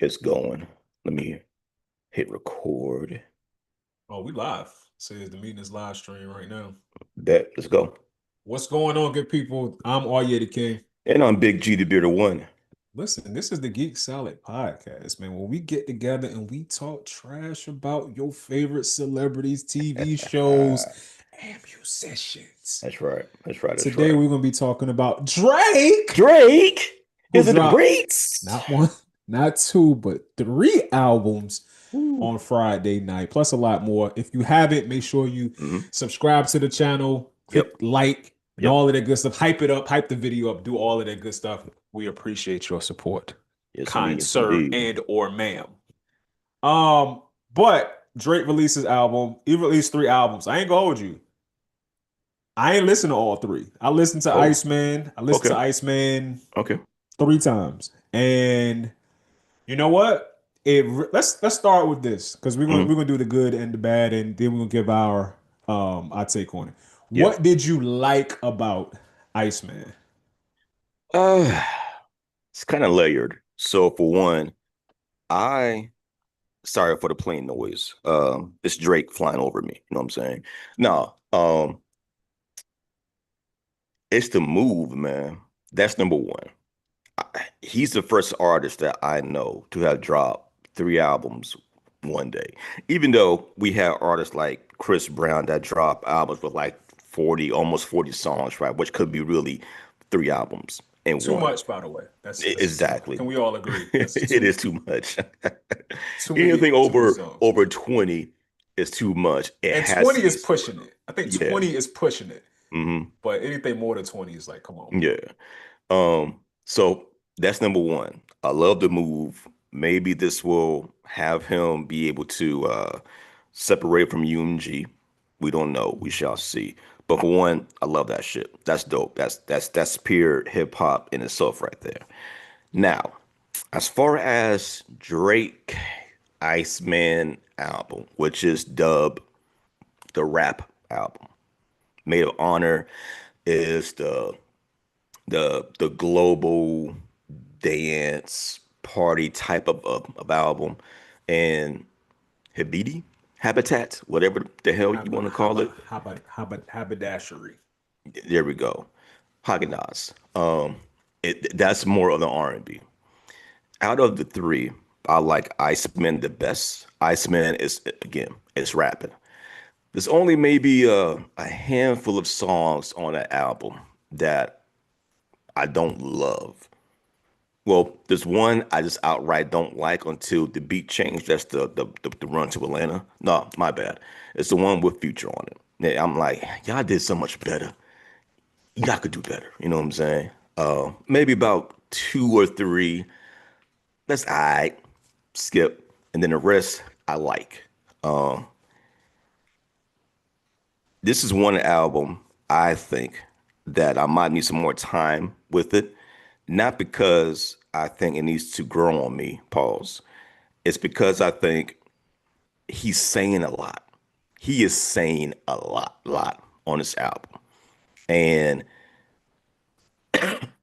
It's going. Let me hit record. Oh, we live. Says the meeting is live stream right now. Bet. Let's go. What's going on, good people? I'm Arya the King. And I'm Big G the Bearded One. Listen, this is the Geek Salad Podcast, man. When we get together and we talk trash about your favorite celebrities, TV shows, and musicians. That's right. That's right. That's Today right. we're gonna be talking about Drake, Drake. who Is it the dropped greats? not one, not two, but three albums Ooh. on Friday night, plus a lot more. If you haven't, make sure you Hmm. subscribe to the channel, Yep. click like, and Yep. all of that good stuff. Hype it up, hype the video up, do all of that good stuff. We appreciate your support, Yes, indeed. kind Yes, sir indeed. and or ma'am. But Drake released his album. He released three albums. I ain't gonna hold you. I ain't listened to all three. I listened to Oh, Iceman. I listened okay. to Iceman Okay. three times, and you know what? Let's start with this because we're gonna Hmm. we're gonna do the good and the bad, and then we're gonna give our take on it. Yeah. What did you like about Iceman? Uh, it's kind of layered. So for one, I sorry for the plane noise. It's Drake flying over me. You know what I'm saying? No, it's the move, man. That's number one. He's the first artist that I know to have dropped three albums one day. Even though we have artists like Chris Brown that drop albums with like 40, almost 40 songs, right? Which could be really three albums in Too one. much, by the way. That's Exactly. can we all agree? That's It too is too much. Anything too many over songs. 20 is too much. It And has 20 to be is a single pushing album. it. I think Yeah. 20 is pushing it. Hmm. But anything more than 20 is like, come on. Yeah. So that's number one. I love the move. Maybe this will have him be able to separate from UMG. We don't know. We shall see. But for one, I love that shit. That's dope. That's pure hip hop in itself right there. Now, as far as Drake Iceman album, which is dubbed the rap album, Made of Honor is the global dance party type of album, and Habidi Habitat, whatever the hell you want to call it. Haberdashery. There we go. Haagen-Dazs. That's more of the R&B. Out of the three, I like Iceman the best. Iceman is again, it's rapping. There's only maybe a handful of songs on that album that I don't love. Well, there's one I just outright don't like until the beat changed. That's the run to Atlanta. No, my bad. It's the one with Future on it. Yeah, I'm like, y'all did so much better. Y'all could do better. You know what I'm saying? Maybe about two or three. That's all right. Skip. And then the rest I like. Um, this is one album I think that I might need some more time with it. Not because I think it needs to grow on me, pause. It's because I think he's saying a lot. He is saying a lot on this album. And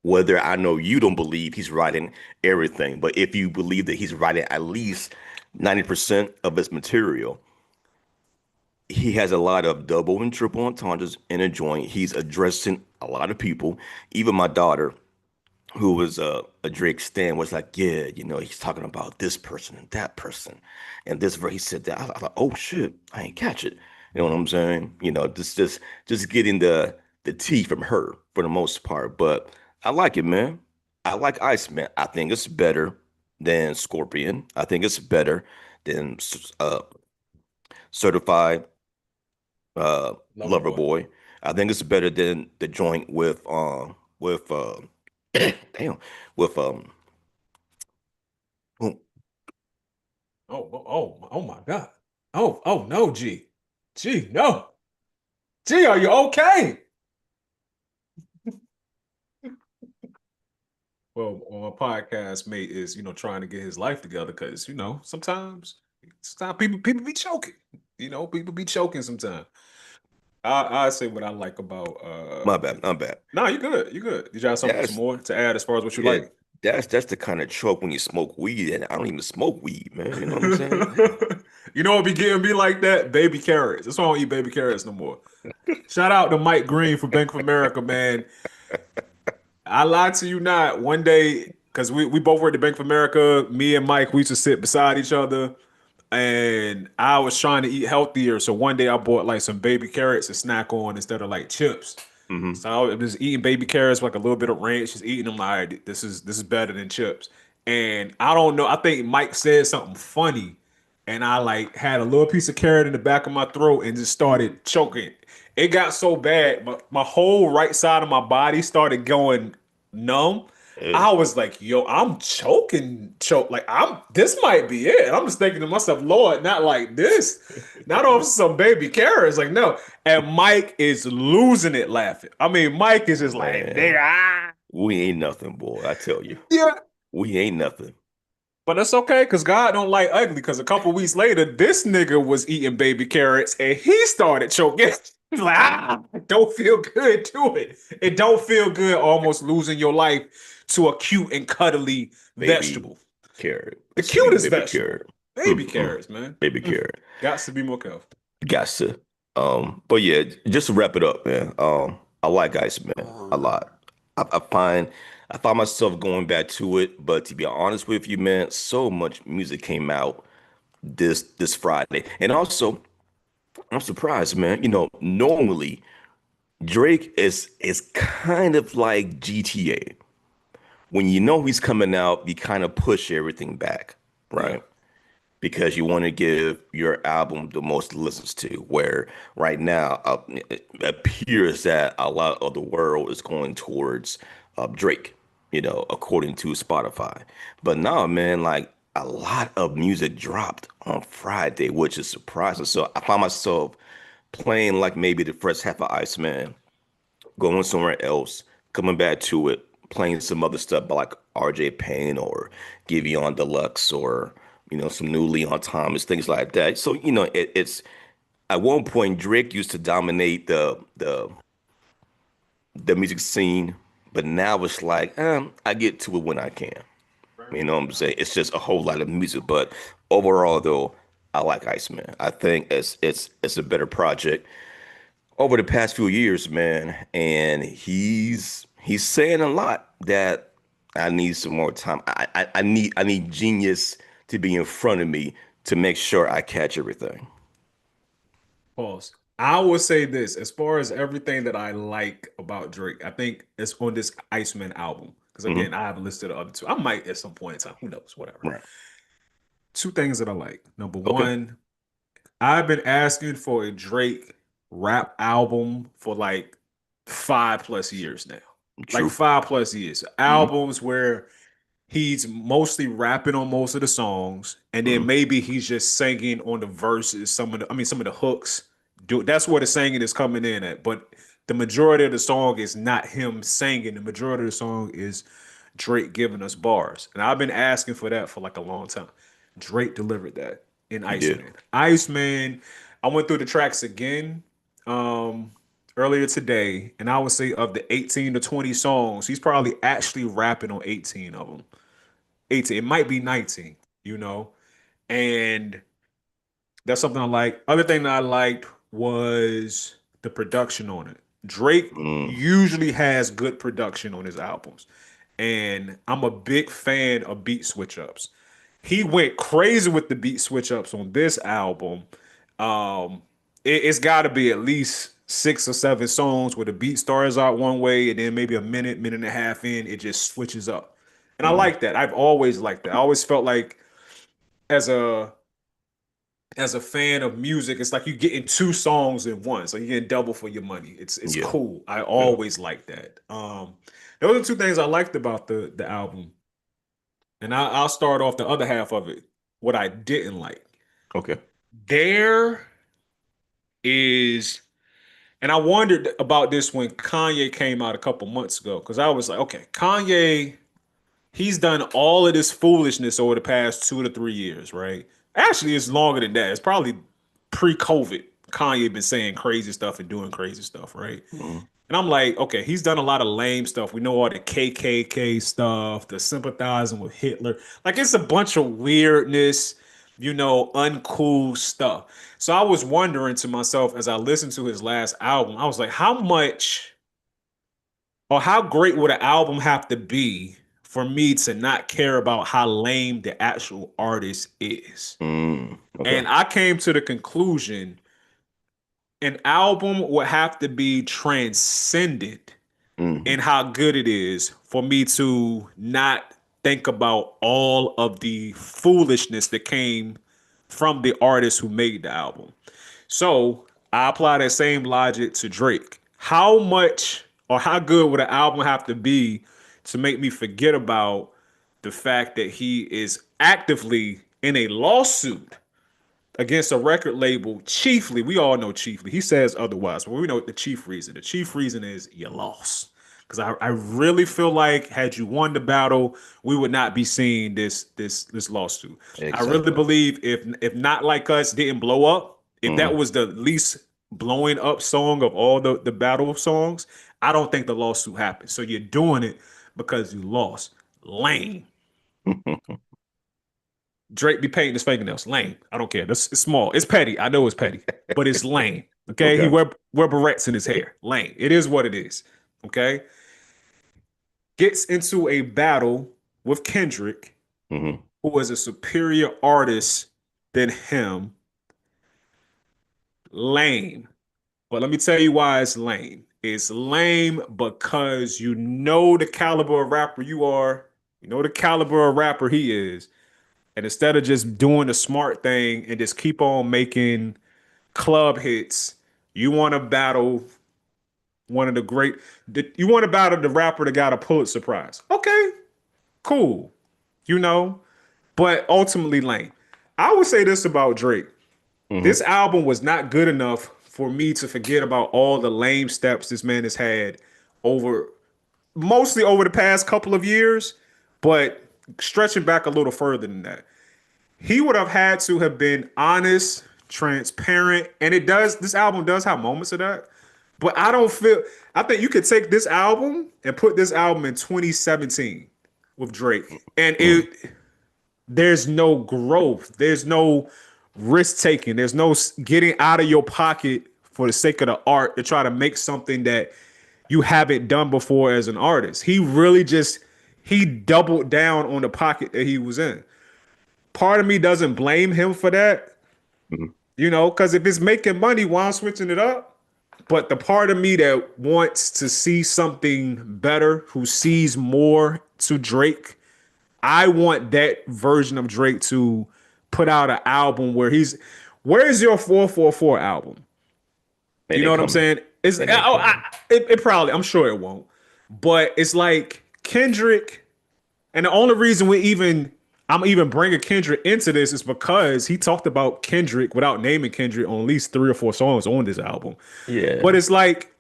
whether I know you don't believe he's writing everything, but if you believe that he's writing at least 90% of his material, he has a lot of double and triple entendres in a joint. He's addressing a lot of people. Even my daughter, who was a Drake stan, was like, yeah, he's talking about this person and that person, and this verse he said that. I thought, oh shit, I ain't catch it. You know what I'm saying? Just getting the tea from her for the most part. But I like it, man. I like Iceman. I think it's better than Scorpion. I think it's better than Certified Lover Lover boy. Boy. I think it's better than the joint with damn with oh, Oh my God. Oh no, G. G, no. G, are you okay? Well, my podcast mate is, trying to get his life together because, sometimes people be choking. People be choking sometimes. I say what I like about my bad, I'm bad. No, you good. You good. Did y'all some Yes, more to add as far as what you yeah. like? that's the kind of trope when you smoke weed, and I don't even smoke weed, man. You know what I'm saying? You know what be getting me like that? Baby carrots. That's why I don't eat baby carrots no more. Shout out to Mike Green for Bank of America, man. I lied to you not. One day, because we both worked at Bank of America, me and Mike, we used to sit beside each other, and I was trying to eat healthier. So one day I bought like some baby carrots to snack on instead of like chips. Hmm. So I was eating baby carrots with like a little bit of ranch, just eating them like, "All right, this is better than chips." And I don't know. I think Mike said something funny, and I like had a little piece of carrot in the back of my throat and just started choking. It got so bad, my whole right side of my body started going numb. Yeah, I was like, yo, I'm choke. Like this might be it. And I'm just thinking to myself, Lord, not like this. Not off some baby carrots. Like, no. And Mike is losing it laughing. I mean, Mike is just like, man, nigga, ah. we ain't nothing, boy. I tell you, Yeah. we ain't nothing. But that's okay, because God don't like ugly. Because a couple weeks later, this nigga was eating baby carrots and he started choking. He's like, it don't feel good to it. It don't feel good almost losing your life to a cute and cuddly Baby vegetable. carrot, a The sweet cutest baby vegetable. carrot. Baby Mm-mm. carrots, man. Baby Mm. carrot. Got to be more careful. Gotcha. But yeah, just to wrap it up, man. I like Iceman a lot. I find I find myself going back to it, but to be honest with you, man, so much music came out this Friday. And also, I'm surprised, man. You know, normally Drake is kind of like GTA. When you know he's coming out, you kind of push everything back, Yeah. right? Because you want to give your album the most listens to. Where right now it appears that a lot of the world is going towards Drake, you know, according to Spotify. But now, man, like a lot of music dropped on Friday, which is surprising. So I find myself playing like maybe the first half of Iceman, going somewhere else, coming back to it, playing some other stuff by like RJ Payne or Giveon Deluxe or you know some new Leon Thomas, things like that. So you know it's at one point Drake used to dominate the music scene, but now it's like I get to it when I can. You know what I'm saying? It's just a whole lot of music, but overall though, I like Iceman. I think it's a better project over the past few years, man, and he's saying a lot that I need some more time. I need genius to be in front of me to make sure I catch everything. Pause. I will say this as far as everything that I like about Drake, I think it's on this Iceman album. Because again, Hmm. I haven't listed the other two. I might at some point in time. Who knows? Whatever. Right. Two things that I like. Number Okay. one, I've been asking for a Drake rap album for like 5+ years now. Like True. 5+ years. Hmm. Albums where he's mostly rapping on most of the songs, and then Hmm. maybe he's just singing on the verses, some of the hooks. That's where the singing is coming in at. But the majority of the song is not him singing. The majority of the song is Drake giving us bars. And I've been asking for that for like a long time. Drake delivered that in He did. Iceman. Iceman, I went through the tracks again um earlier today, and I would say of the 18 to 20 songs, he's probably actually rapping on 18 of them. 18. It might be 19, you know? And that's something I like. Other thing that I liked was the production on it. Drake Mm. usually has good production on his albums. And I'm a big fan of beat switch ups. He went crazy with the beat switch ups on this album. It's got to be at least 6 or 7 songs where the beat starts out one way and then maybe a minute and a half in, it just switches up. And I Mm. like that. I've always liked that. I always felt like as a fan of music, it's like you're getting 2 songs in one, so you're getting double for your money. It's Yeah. cool. I Yeah. always like that. Those are two things I liked about the album, and I'll start off the other half of it. What I didn't like, Okay. there is, and I wondered about this when Kanye came out a couple months ago, because I was like, okay, Kanye, he's done all of this foolishness over the past 2 to 3 years, right? Actually, it's longer than that. It's probably pre-COVID. Kanye been saying crazy stuff and doing crazy stuff, right? Mm. And I'm like, okay, he's done a lot of lame stuff. We know all the KKK stuff, the sympathizing with Hitler. Like it's a bunch of weirdness, uncool stuff. So I was wondering to myself as I listened to his last album, I was like, how much or how great would an album have to be for me to not care about how lame the actual artist is? Okay. And I came to the conclusion an album would have to be transcendent Mm-hmm. in how good it is for me to not think about all of the foolishness that came from the artist who made the album. So I apply that same logic to Drake. How much or how good would an album have to be to make me forget about the fact that he is actively in a lawsuit against a record label? Chiefly, we all know chiefly. He says otherwise, but we know the chief reason. The chief reason is you lost. Because I really feel like had you won the battle, we would not be seeing this lawsuit. I really Exactly. believe if Not Like Us didn't blow up, if that Mm-hmm. was the least blowing up song of all the battle songs, I don't think the lawsuit happened. So you're doing it because you lost. Lame. Drake be painting his fingernails. Lame. I don't care. That's it's small. It's petty. I know it's petty, but it's lame. Okay. He Okay. wear barrettes in his hair. Lame. It is what it is. Okay. Gets into a battle with Kendrick, Mm-hmm. who was a superior artist than him. Lame. But let me tell you why it's lame. It's lame because you know the caliber of rapper you are. You know the caliber of rapper he is. And instead of just doing the smart thing and just keep on making club hits. You want to battle one of the great. You want to battle the rapper that got a Pulitzer Prize. Okay, cool. You know, but ultimately lame. I would say this about Drake. Mm-hmm. This album was not good enough for me to forget about all the lame steps this man has had over mostly over the past couple of years, but stretching back a little further than that. He would have had to have been honest, transparent, and this album does have moments of that. But I think you could take this album and put this album in 2017 with Drake, and Mm-hmm. there's no growth, there's no risk taking, there's no getting out of your pocket for the sake of the art to try to make something that you haven't done before as an artist. He doubled down on the pocket that he was in. Part of me doesn't blame him for that, Mm-hmm. because if it's making money, why I'm switching it up? But the part of me that wants to see something better, who sees more to Drake, I want that version of Drake to put out an album where's your 444 album? You It know ain't what I'm coming. saying? It's It ain't coming. it probably, I'm sure it won't. But it's like Kendrick, and the only reason I'm even bringing Kendrick into this is because he talked about Kendrick without naming Kendrick on at least 3 or 4 songs on this album. But Yeah. it's like,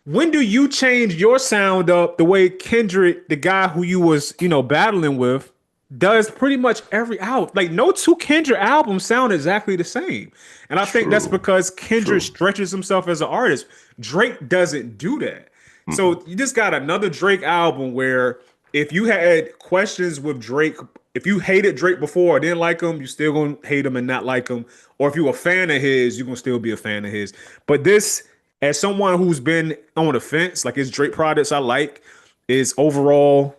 when do you change your sound up the way Kendrick, the guy who you was, battling with, does pretty much every album? Like no two Kendrick albums sound exactly the same. And I think that's True. because Kendrick True. stretches himself as an artist. Drake doesn't do that. Mm-mm. So you just got another Drake album where if you had questions with Drake, if you hated Drake before or didn't like him, you still gonna hate him and not like him. Or if you a fan of his, you're gonna still be a fan of his. But this, as someone who's been on the fence, like his Drake products I like, is overall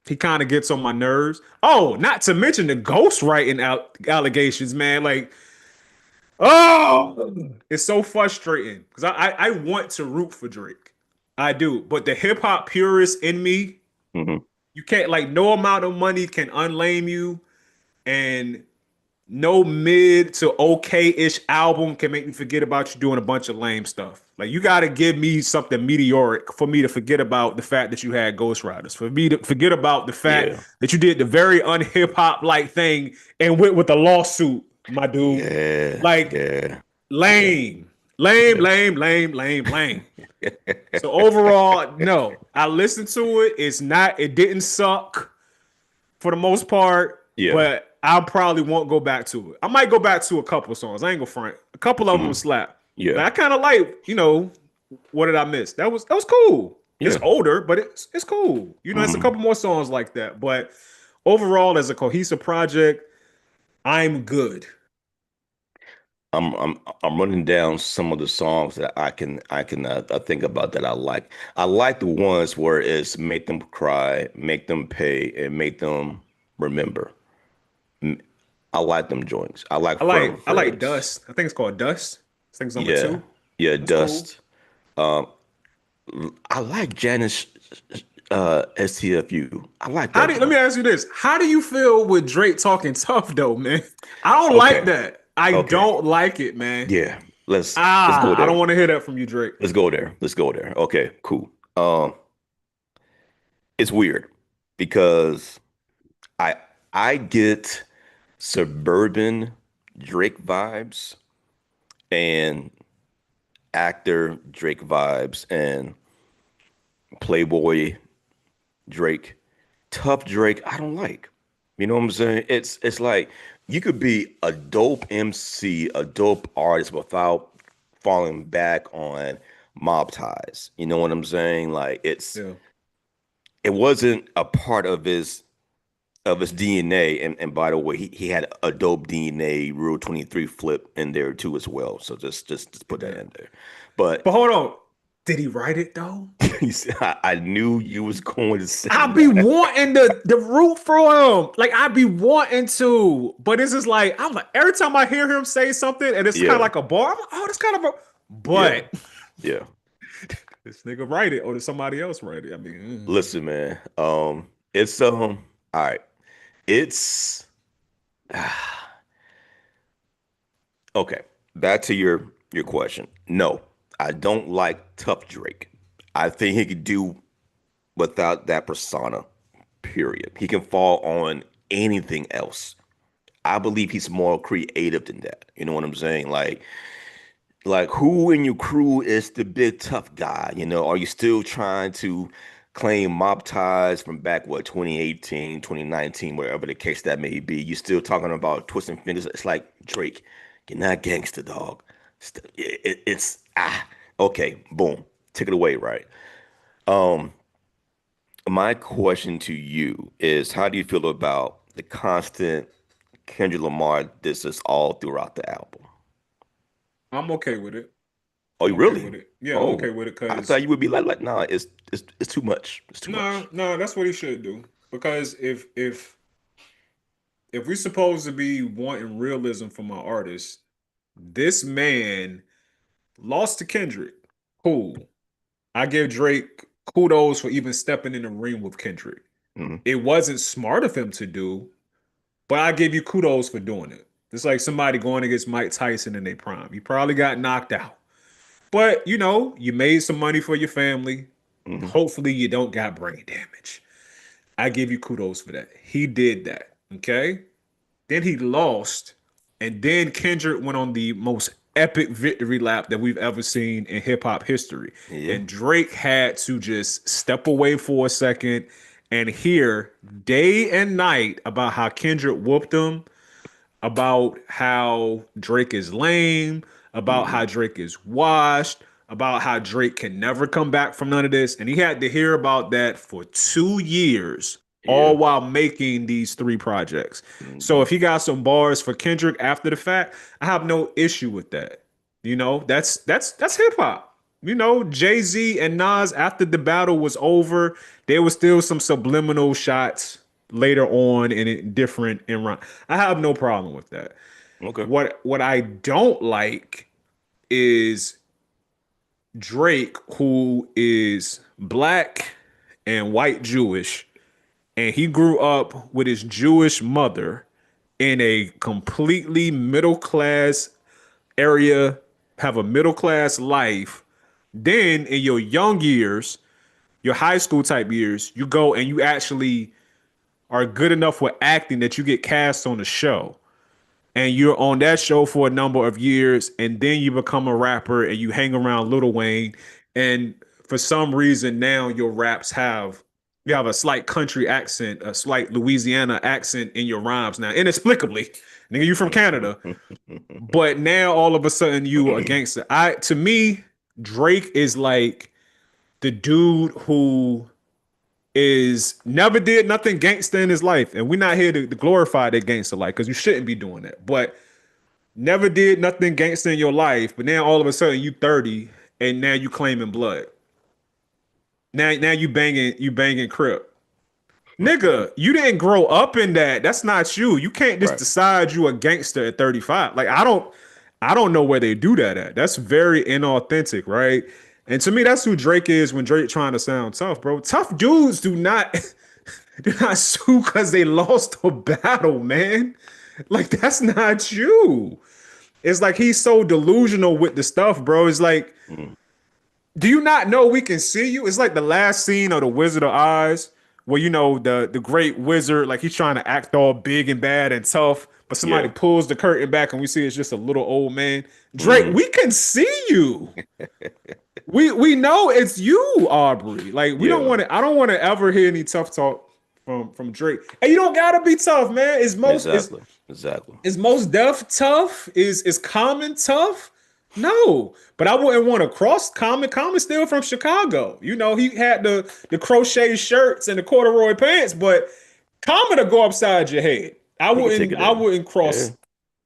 he kind of gets on my nerves. Oh, not to mention the ghostwriting allegations, man. Like, oh, it's so frustrating because I want to root for Drake. I do. But the hip hop purist in me, Mm-hmm. you can't, like, no amount of money can unlame you. And no mid to okay-ish album can make me forget about you doing a bunch of lame stuff. Like you got to give me something meteoric for me to forget about the fact that you had ghostwriters. For me to forget about the fact Yeah. that you did the very unhip hop like thing and went with a lawsuit, my dude. Yeah. Like Yeah. Yeah. lame, lame, Yeah. lame, lame, lame, lame. So overall, no. I listened to it. It's not. It didn't suck for the most part, Yeah. but I probably won't go back to it. I might go back to a couple songs. I ain't gonna front. A couple of them will Mhm. slap. Like Yeah. I kind of like, What did I miss? That was cool. It's Yeah. older, but it's cool. You know, it's a hmm couple more songs like that. But overall, as a cohesive project, I'm good. I'm running down some of the songs that I think about that I like. I like the ones where it's make them cry, make them pay, and make them remember. M- I like them joints. I like Firm I like Friends. Dust. I think it's called Dust. I think it's number Yeah, two. yeah, That's cool. Dust. Um, I like Janice STFU. I like How that do let me joint. ask you this? How do you feel with Drake talking tough though, man? I don't like Okay, that. I okay, don't like it, man. yeah. Let's go I don't there. want to hear that from you, Drake. Let's go there. Let's go there. Okay, cool. It's weird because I I get suburban Drake vibes and actor Drake vibes and Playboy Drake. Tough Drake, I don't like. You know what I'm saying? It's like you could be a dope MC, a dope artist without falling back on mob ties. You know what I'm saying? Like Yeah. it wasn't a part of his DNA. And by the way, he had a dope DNA Rule 23 flip in there too as well. So just put that Yeah. in there. But But hold on. Did he write it though? you see, I knew you was going to say I be that. wanting the root for him. Like I be wanting to, but it's just like I'm like every time I hear him say something and it's kind of Yeah, like a bar, I'm like, oh, that's kind of a. yeah, But yeah. this nigga write it, or did somebody else write it? I mean, Listen, man. It's all right. It's okay. Back to your question. No, I don't like Tough Drake. I think he could do without that persona. Period. He can fall on anything else. I believe he's more creative than that. You know what I'm saying? Like who in your crew is the big tough guy? You know, are you still trying to claim mob ties from back what 2018, 2019, wherever the case that may be? You still talking about twisting fingers? It's like Drake, you're not gangster, dog. It's okay, boom, take it away, right? Um, my question to you is, how do you feel about the constant Kendrick Lamar? This is all throughout the album. I'm okay with it. Oh, I'm you okay really? with it. Yeah, I'm okay Oh, with it I because thought you would be like, nah, it's too much. It's too no, much. no, that's what he should do. Because if we're supposed to be wanting realism from our artists, this man lost to Kendrick. Cool. I give Drake kudos for even stepping in the ring with Kendrick. hmm It wasn't smart of him to do, but I give you kudos for doing it. It's like somebody going against Mike Tyson in their prime. He probably got knocked out. But you made some money for your family. hmm Hopefully you don't got brain damage. I give you kudos for that. He did that. Okay. Then he lost. And then Kendrick went on the most epic victory lap that we've ever seen in hip hop history. Yeah. And Drake had to just step away for a second and hear day and night about how Kendrick whooped him, about how Drake is lame, about hmm how Drake is washed, about how Drake can never come back from none of this. And he had to hear about that for 2 years, Yeah. all while making these three projects. So hmm if he got some bars for Kendrick after the fact, I have no issue with that. That's hip hop. Jay-Z and Nas, after the battle was over, there was still some subliminal shots later on in it different in run. I have no problem with that. Okay. What I don't like is Drake, who is black and white Jewish, and he grew up with his Jewish mother in a completely middle class area, have a middle class life. Then in your young years, your high school type years, you go and you actually are good enough with acting that you get cast on a show. And you're on that show for a number of years, and then you become a rapper and you hang around Lil Wayne. And for some reason now your raps have a slight country accent, a slight Louisiana accent in your rhymes now, inexplicably. Nigga, you from Canada. But now all of a sudden you a gangster. To me, Drake is like the dude who is never did nothing gangster in his life, and we're not here to glorify that gangster life because you shouldn't be doing that. But never did nothing gangster in your life, but now all of a sudden you 30 and now you claiming blood. Now you banging Crip. Nigga, you didn't grow up in that. That's not you. You can't just Right. decide you a gangster at 35. Like I don't know where they do that at. That's very inauthentic, right? And to me, that's who Drake is when Drake trying to sound tough, bro. Tough dudes do not do not sue because they lost a battle, man. Like that's not you. It's like he's so delusional with the stuff, bro. It's like, Mm. do you not know we can see you? It's like the last scene of The Wizard of Oz, where the great wizard, like he's trying to act all big and bad and tough, but somebody Yeah. pulls the curtain back and we see it's just a little old man. Drake, Hmm. we can see you. We know it's you, Aubrey. Like we don't Yeah. want to. I don't want to ever hear any tough talk from Drake. And you don't gotta be tough, man. It's most is Exactly. Exactly. is most Def tough? Is Common tough? No, but I wouldn't want to cross Common. Common still from Chicago. He had the crochet shirts and the corduroy pants, but Common to go upside your head. I He can take wouldn't. it I in. wouldn't Yeah. cross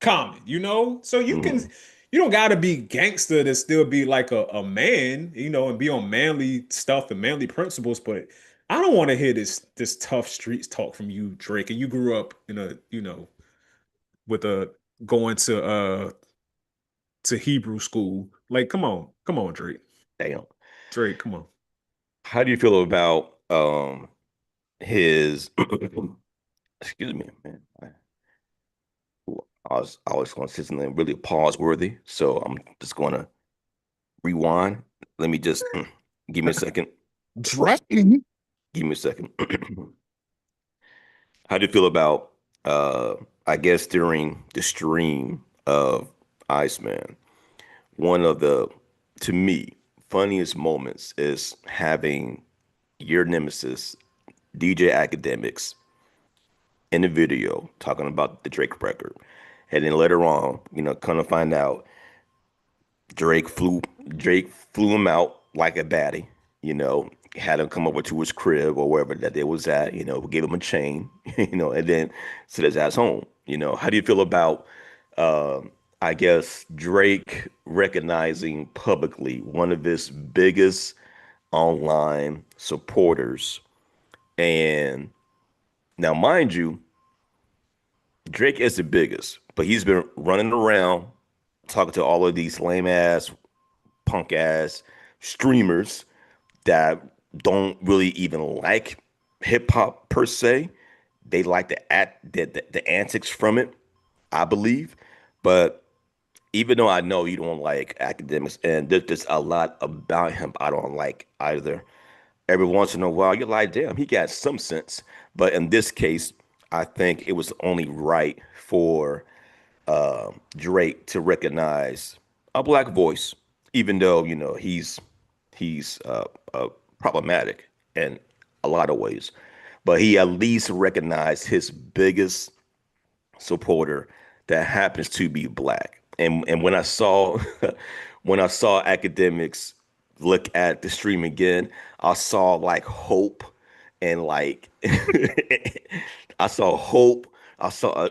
Common. So you can. Hmm. You don't got to be gangster to still be like a man. And be on manly stuff and manly principles. But I don't want to hear this tough streets talk from you, Drake. And you grew up in a with a going to Hebrew school. Like, come on, Drake. Damn. Drake, come on. How do you feel about his excuse me, man. I was going to say something really pause worthy, so I'm just going to rewind. Let me just give me a second. Drake. Give me a second. How do you feel about I guess during the stream of Iceman, one of the to me funniest moments is having your nemesis, DJ Academics, in the video talking about the Drake record. And then later on, come to find out Drake flew him out like a baddie, had him come over to his crib or wherever that they was at, gave him a chain, and then sent his ass home. How do you feel about uh, I guess Drake recognizing publicly one of his biggest online supporters? And now, mind you, Drake is the biggest, but he's been running around talking to all of these lame ass, punk ass streamers that don't really even like hip hop per se. They like the antics from it, I believe. But even though I know you don't like academics, and there's a lot about him I don't like either. Every once in a while, you're like, damn, he got some sense. But in this case, I think it was only right for Drake to recognize a black voice, even though he's problematic in a lot of ways, but he at least recognized his biggest supporter that happens to be black. And when I saw when I saw academics look at the stream again, I saw like hope and like I saw hope. I saw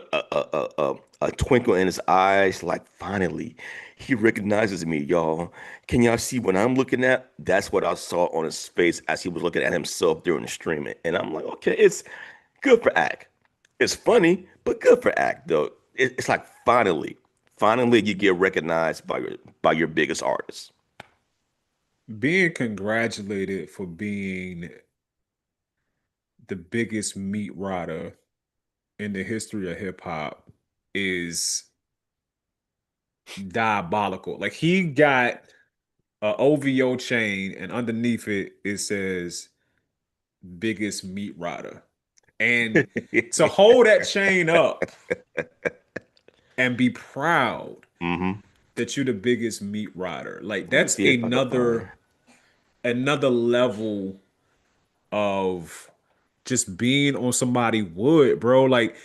a twinkle in his eyes, like finally he recognizes me, y'all. Can y'all see what I'm looking at? That's what I saw on his face as he was looking at himself during the streaming. And I'm like, okay, it's good for Act. It's funny, but good for Act though. It's like finally you get recognized by your biggest artist. Being congratulated for being the biggest meat rider in the history of hip hop is diabolical. Like he got a OVO chain, and underneath it says biggest meat rider. And to hold that chain up and be proud Hmm. that you're the biggest meat rider, like Let me that's see if I can find. another level of just being on somebody wood, bro. Like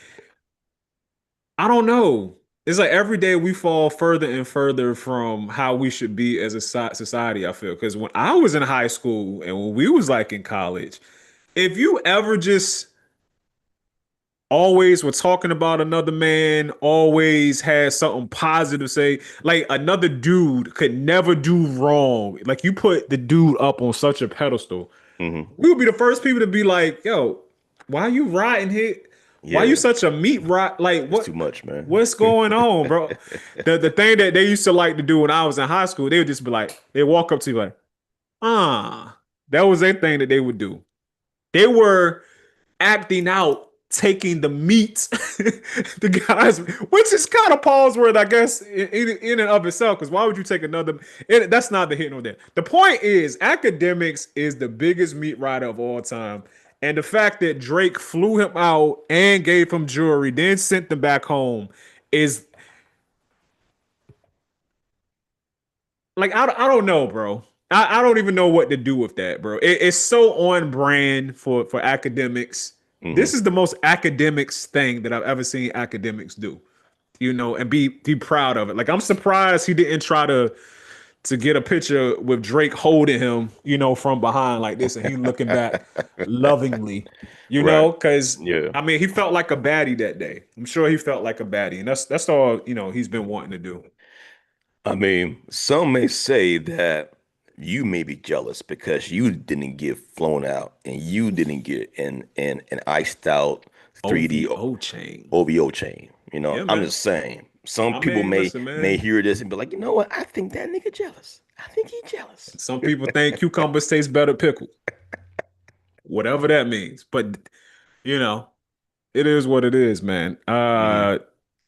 I don't know. it's like every day we fall further and further from how we should be as a society, I feel. Because when I was in high school and when we was like in college, if you ever just always were talking about another man, always had something positive to say, like another dude could never do wrong. Like you put the dude up on such a pedestal, Hmm. we would be the first people to be like, "Yo, why you riding here? Why you Yeah, such a meat rot? Like it's too much, man. what's going on, bro?" The thing that they used to like to do when I was in high school, they would just be like, they walk up to you like, that was their thing that they would do. They were acting out, taking the meat, the guys, which is kind of Paul's word, I guess, in and of itself. Because why would you take another? That's not the hit on that. The point is, academics is the biggest meat rider of all time. And the fact that Drake flew him out and gave him jewelry, then sent them back home, is like I don't know, bro. I don't even know what to do with that, bro. It's so on brand for academics. This Hmm. is the most academics thing that I've ever seen academics do. And be proud of it. Like I'm surprised he didn't try to get a picture with Drake holding him, from behind like this, and he looking back lovingly, Right. because Yeah. I mean he felt like a baddie that day. I'm sure he felt like a baddie, and that's all he's been wanting to do. I mean, some may say that you may be jealous because you didn't get flown out and you didn't get an iced out 3D OVO chain. OVO chain. Yeah, I'm man. just saying. Some I people mean, listen, may man. hear this and be like, you know what? I think that nigga jealous. I think he jealous. Some people think cucumbers taste better pickled, whatever that means. But you know, it is what it is, man. Hmm.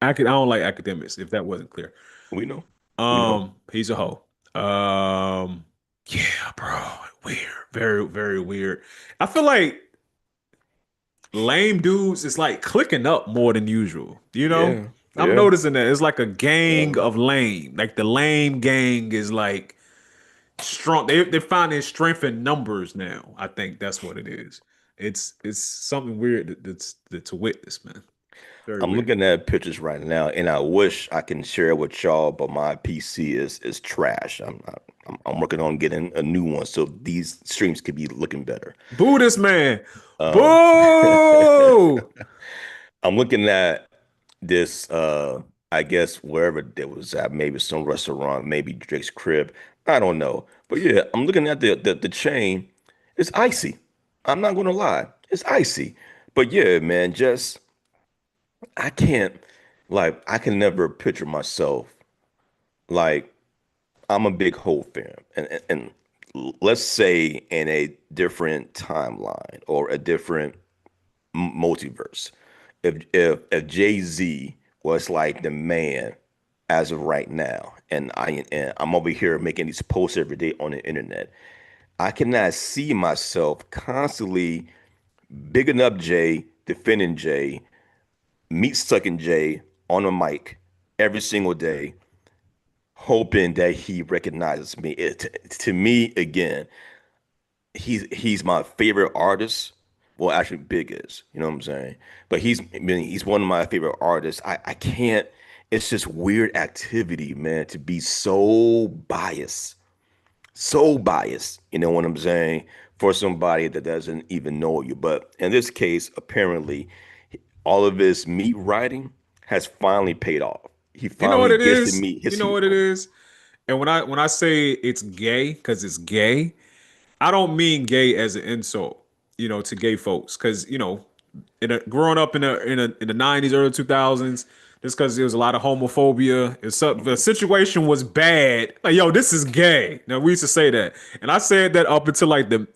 I don't like academics, if that wasn't clear. We know. We know. He's a hoe. Um, yeah, bro. Weird. Very, very weird. I feel like lame dudes is like clicking up more than usual. Yeah. I'm Yeah. noticing that it's like a Yeah. gang of lame. Like the lame gang is like strong. They're finding strength in numbers now. I think that's what it is. It's something weird that's to witness, man. Very I'm weird. looking at pictures right now, and I wish I can share it with y'all, but my PC is trash. I'm working on getting a new one so these streams could be looking better. Boo this man. Um, Boo! I'm looking at this, I guess wherever it was at, maybe some restaurant, maybe Drake's crib. I don't know. But yeah, I'm looking at the chain. It's icy. I'm not gonna lie. It's icy. But yeah, man, just I can't I can never picture myself like I'm a big Hov fan. And let's say in a different timeline or a different multiverse. If Jay-Z was like the man as of right now, and I'm over here making these posts every day on the internet, I cannot see myself constantly bigging up Jay, defending Jay, meat sucking Jay on a mic every single day, hoping that he recognizes me. To me, again, he's my favorite artist. Well, actually, Big is, you know what I'm saying? But I mean, he's one of my favorite artists. I can't. It's just weird activity, man, to be so biased. You know what I'm saying? For somebody that doesn't even know you. But in this case, apparently, all of his meat writing has finally paid off. He You know what finally it gets to is? meet You his know what it hero. is? And when I say it's gay, because it's gay, I don't mean gay as an insult, to gay folks. Because, growing up in the 90s, early 2000s, just because there was a lot of homophobia, the situation was bad. Like, yo, this is gay. Now we used to say that. And I said that up until like the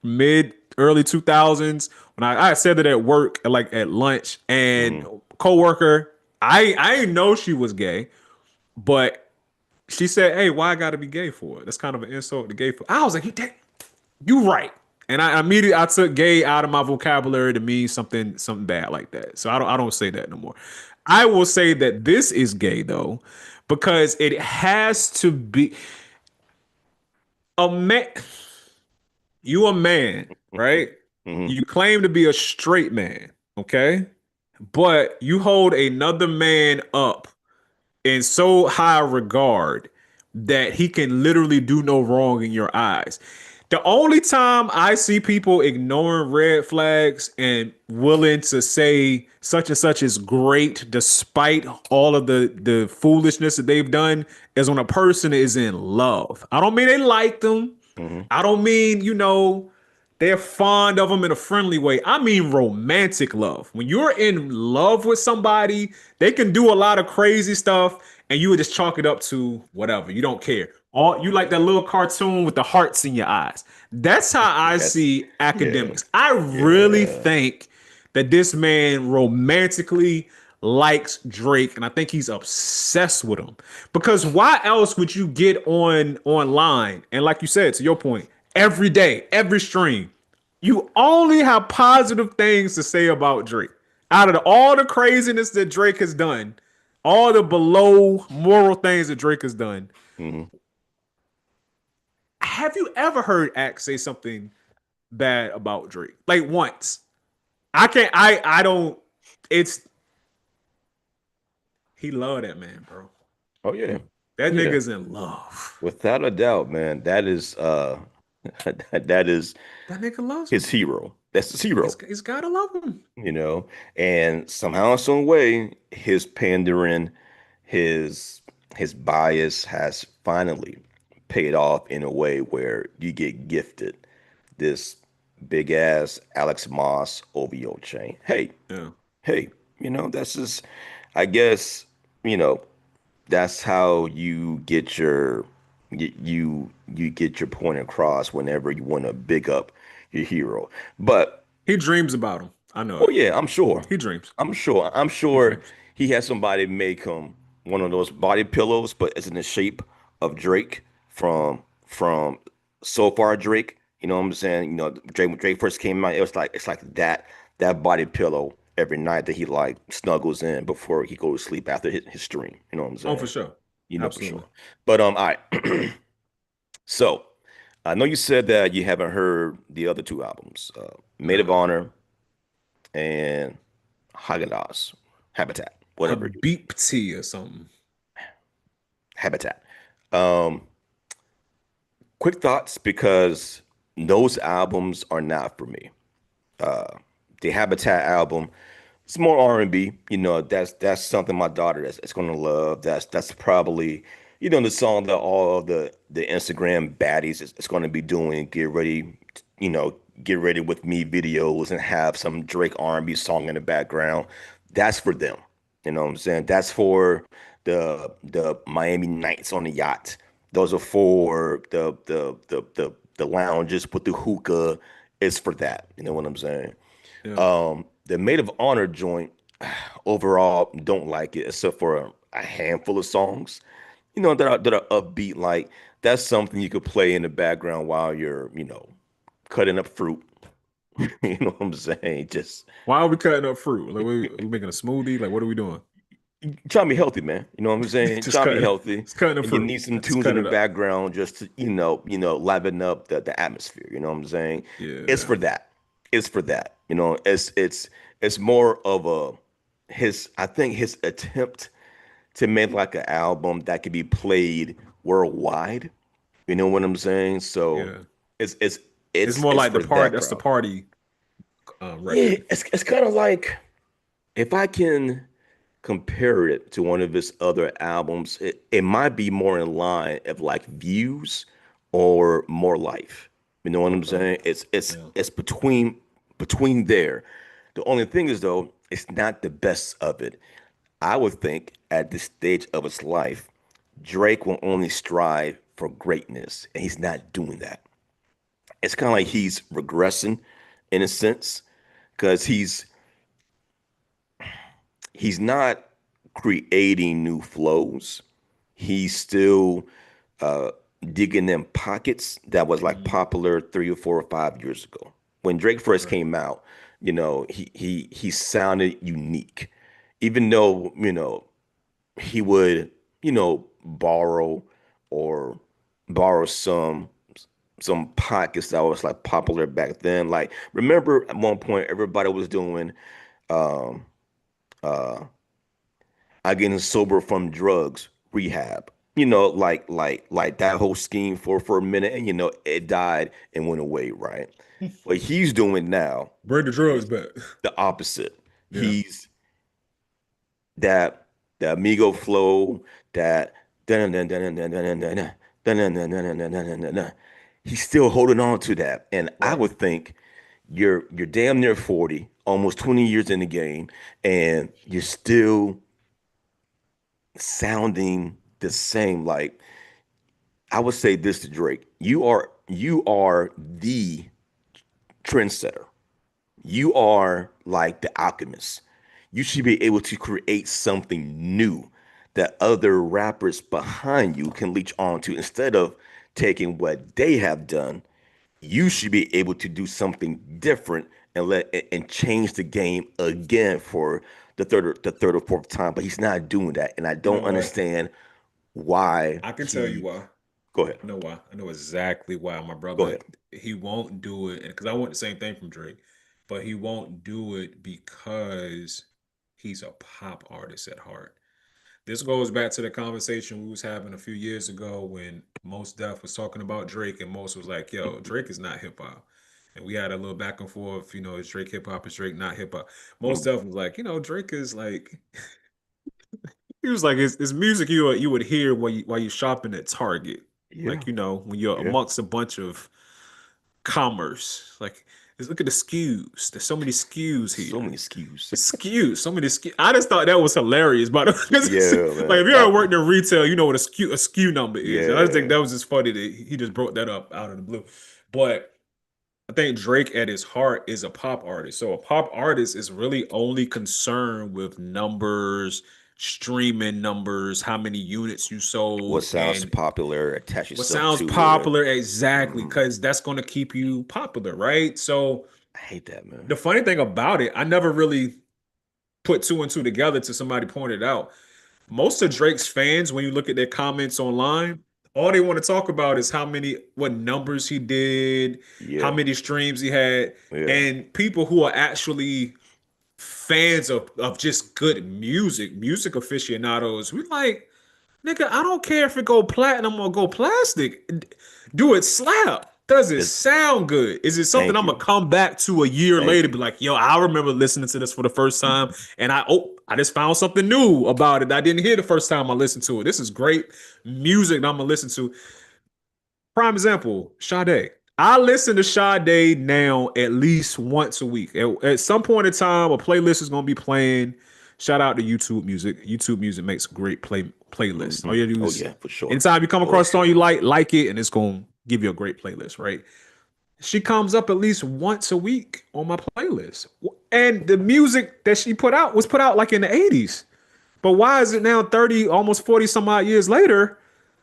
mid early 2000s when I said that at work, like at lunch, and Mhm. coworker, I didn't know she was gay, but she said, "Hey, why I gotta be gay for? That's kind of an insult to gay for." I was like, "You right." And I immediately I took gay out of my vocabulary to mean something bad like that. So I don't say that no more. I will say that this is gay though, because it has to be a man. You a man, right? Mhm. You claim to be a straight man, okay? But you hold another man up in so high regard that he can literally do no wrong in your eyes. The only time I see people ignoring red flags and willing to say such and such is great despite all of the foolishness that they've done is when a person is in love. I don't mean they like them. Hmm. I don't mean, they're fond of them in a friendly way. I mean romantic love. When you're in love with somebody, they can do a lot of crazy stuff and you would just chalk it up to whatever. You don't care. All you like that little cartoon with the hearts in your eyes. That's how I Yes. see Yeah. academics. I really Yeah. think that this man romantically likes Drake and I think he's obsessed with him. Because why else would you get on online and like you said to your point, every day, every stream, you only have positive things to say about Drake. Out of all the craziness that Drake has done, all the below moral things that Drake has done, Hmm. have you ever heard Axe say something bad about Drake? Like once. I can't I don't it's he love that man, bro. Oh yeah. That Yeah. nigga's in love. Without a doubt, man. That is that is That nigga loves his him. hero. That's his hero. He's gotta love him. you know, and somehow, some way, his pandering, his his bias has finally paid off in a way where you get gifted this big ass Alex Moss OVO chain. Hey, Yeah. hey, that's just, I guess, you know, that's how you get your point across whenever you want to big up your hero. But He dreams about him. I know oh it. yeah, I'm sure. He dreams. I'm sure. I'm He sure dreams. he had somebody make him one of those body pillows, but it's in the shape of Drake from So Far Drake. You know what I'm saying? Drake when Drake first came out, it's like that body pillow every night that he like snuggles in before he goes to sleep after his stream. You know what I'm Oh, for saying? sure. You know for Absolutely. sure. But all right. So I know you said that you haven't heard the other two albums, Maid of Nah. Honor and Haagen-Dazs, Habitat, whatever you Habib T or something. Habitat. Um, Quick thoughts because those albums are not for me. The Habitat album, it's more R&B. That's something my daughter is gonna love. That's probably the song that all of the Instagram baddies is gonna be doing. Get ready with me videos and have some Drake R&B song in the background. That's for them. You know what I'm saying? That's for the Miami nights on the yacht. Those are for the lounges with the hookah. It's for that. You know what I'm saying? Yeah. The Maid of Honor joint, overall, don't like it except for a handful of songs, that are upbeat. Like that's something you could play in the background while you're, cutting up fruit. You know what I'm saying? Just Why are we cutting up fruit? Like, we making a smoothie? Like, what are we doing? trying to be healthy, man. You know what I'm saying? Just Trying to be cutting, healthy, just cutting the and you fruit. need some Just tunes in cut the it up. background just to, liven up the atmosphere. You know what I'm saying? It's Yeah. for that. It's for that. It's more of I think his attempt to make like an album that could be played worldwide. You know what I'm saying? So Yeah. it's it's It's it's more it's like the for part. that That's the crowd. party Yeah, record. it's kind of like, if I can compare it to one of his other albums, it might be more in line of like Views or More Life. You know what I'm Okay. saying? It's it's Yeah. it's between there. The only thing is though, it's not the best of it. I would think at this stage of his life, Drake will only strive for greatness, and he's not doing that. It's kind of like he's regressing in a sense because he's not creating new flows. He's still uh, digging in pockets that was like Mhm. popular 3 or 4 or 5 years ago. When Drake first Right. came out, he sounded unique, even though he would borrow or borrow some pockets that was like popular back then. Like remember at one point everybody was doing um uh I getting sober from drugs, rehab. Like that whole scheme for a minute, and it died and went away, right? What he's doing now Bring the drugs is back. the opposite. Yeah. He's that the Amigo flow, that dun dun dun dun dun dun dun dun dun dun dun dun dun dun dun dun. He's still holding on to that, and I Right. would think you're damn near 40, almost 20 years in the game, and you're still sounding the same. Like I would say this to Drake: you are the trendsetter. You are like the alchemist. You should be able to create something new that other rappers behind you can leech onto instead of taking what they have done. You should be able to do something different and change the game again for the third or fourth time. But he's not doing that, and I You know don't what? understand why I can tell you he. why. Go ahead. I know why. I know exactly why, my Go brother. ahead. He won't do it, because I want the same thing from Drake, but he won't do it because he's a pop artist at heart. This goes back to the conversation we was having a few years ago when Most Def was talking about Drake, and Most was like, "Yo, Drake is not hip hop." And we had a little back and forth, is Drake hip hop? Is Drake not hip hop? Most Mm, Def was like, Drake is like, he was like, it's music you would hear while you shopping at Target, yeah, like when you're yeah. amongst a bunch of commerce. Like, look at the SKUs. There's so many SKUs So here. many SKUs. SKUs, so many SKUs. I just thought that was hilarious, but Yeah, like man. if you ever worked in retail, you know what a SKU number is. And I just think Yeah. that was just funny that he just brought that up out of the blue. But I think Drake at his heart is a pop artist. So a pop artist is really only concerned with numbers, streaming numbers, how many units you What sold, sounds and popular, attach what yourself sounds to it. popular exactly, Hmm. because that's going to keep you popular, right? So I hate that, man. the funny thing about it, I never really put two and two together till somebody pointed out. Most of Drake's fans, when you look at their comments online, all they want to talk about is what numbers he did, how Yeah, many streams he had, yeah. and people who are actually fans of just good music aficionados, we like, nigga, I don't care if it go platinum or go plastic. Do it slap. Does it This, sound good? Is it something thank I'm gonna you. come back to a year Thank later, you. be like, yo, I remember listening to this for the first time, and I just found something new about it I didn't hear the first time I listened to it. This is great music that I'm gonna listen to. Prime example, Sade. I listen to Sade now at least once a week. At some point in time, a playlist is gonna be playing. Shout out to YouTube Music. YouTube Music makes great playlists. All Hmm. you do Oh is yeah, for sure. anytime you come For across a song you sure. like it, and it's gonna give you a great playlist, right? She comes up at least once a week on my playlist. And the music that she put out was put out like in the 80s. But why is it now 30, almost 40 some odd years later?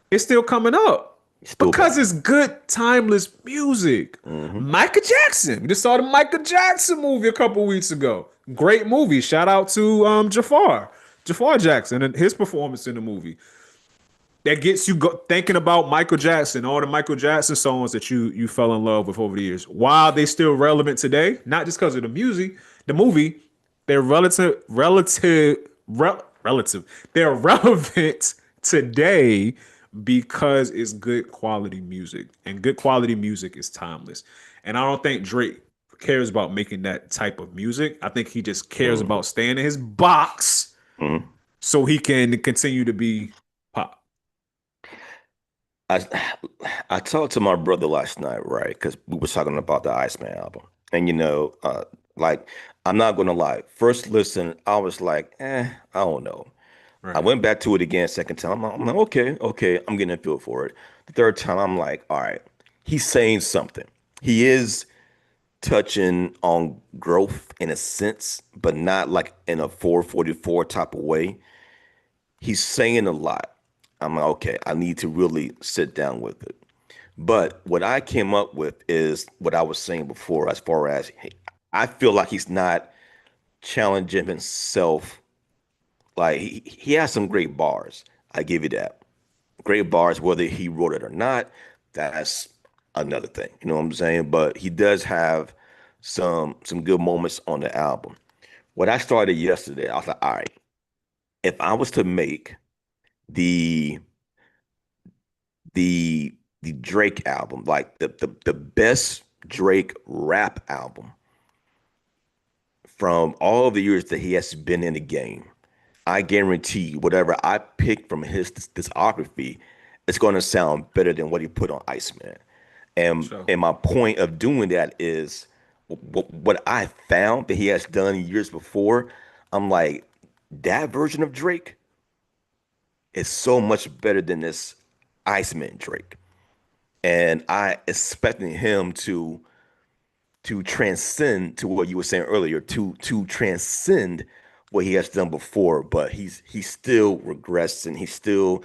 It's still coming up It's still because banging. it's good, timeless music. Hmm. Michael Jackson. We just saw the Michael Jackson movie a couple weeks ago. Great movie. Shout out to Jafar Jackson and his performance in the movie. That gets you thinking about Michael Jackson, all the Michael Jackson songs that you fell in love with over the years. Why are they still relevant today? Not just because of the music, the movie. They're relative. They're relevant today because it's good quality music, and good quality music is timeless. And I don't think Drake cares about making that type of music. I think he just cares Hmm. about staying in his box Hmm. so he can continue to be pop. I I talked to my brother last night, right? Because we was talking about the Iceman album, and like I'm not gonna lie. First listen, I was like, I don't know. I Right. went back to it again, second time. I'm like, okay, okay, I'm getting a feel for it. The third time, I'm like, all right, he's saying something. He is touching on growth in a sense, but not like in a 444 type of way. He's saying a lot. I'm like, okay, I need to really sit down with it. But what I came up with is what I was saying before, as far as I feel like he's not challenging himself. Like he has some great bars. I give you that. Great bars, whether he wrote it or not, that's another thing. You know what I'm saying? But he does have some good moments on the album. What I started yesterday, I was like, all right. if I was to make the the the Drake album, like the best Drake rap album from all of the years that he has been in the game, I guarantee you, whatever I pick from his discography, it's going to sound better than what he put on Iceman. For And sure. and my point of doing that is what I found that he has done years before. I'm like, that version of Drake is so much better than this Iceman Drake. And I expecting him to transcend to what you were saying earlier, to transcend what he has done before, but he's still regressing. He's still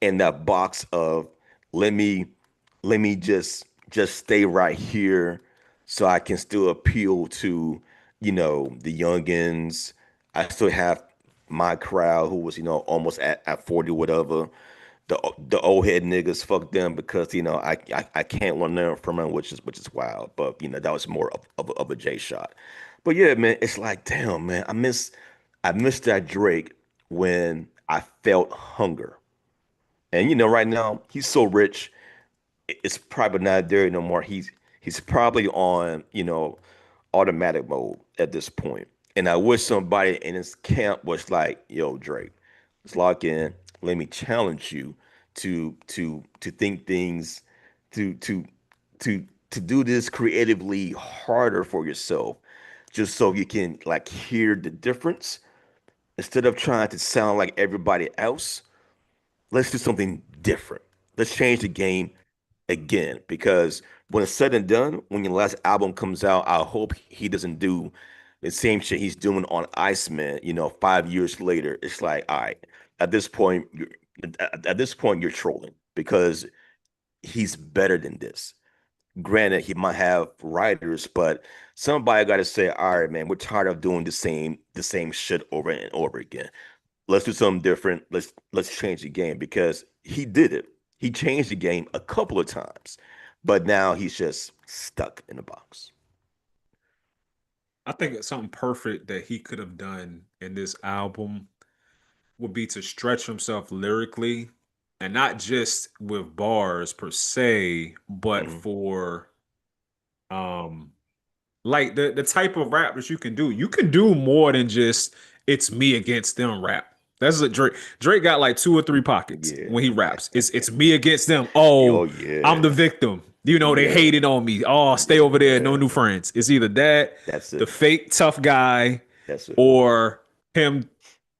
in that box of let me let me just stay right here so I can still appeal to, the youngins. I still have my crowd who was, almost at 40, whatever. The old head niggas, fuck them because I can't learn from them, which is wild. But that was more of a J shot. But yeah, man, it's like damn, man, I miss that Drake when I felt hunger. And right now he's so rich, it's probably not there no more. He's probably on, automatic mode at this point. And I wish somebody in his camp was like, yo, Drake, let's lock in. Let me challenge you to think things, to to to do this creatively harder for yourself, just so you can like hear the difference instead of trying to sound like everybody else. Let's do something different. Let's change the game again because when it's said and done, when your last album comes out, I hope he doesn't do the same shit he's doing on Iceman. 5 years later, it's like, all right, at this point, at this point, you're trolling because he's better than this. Granted, he might have writers, but somebody got to say, all right, man, we're tired of doing the same shit over and over again. Let's do something different. Let's change the game because he did it. He changed the game a couple of times, but now he's just stuck in the box. I think it's something perfect that he could have done in this album would be to stretch himself lyrically and not just with bars per se, but Hmm. for um like the type of rap that you can do. You can do more than just it's me against them rap. That's what Drake. Drake got like two or three pockets Yeah. when he raps. It's me against them. Oh Oh, I'm yeah. the victim. They Yeah. hated on me. Oh, stay over there. No Yeah. new friends. It's either that, That's the it. fake tough guy, That's it. or him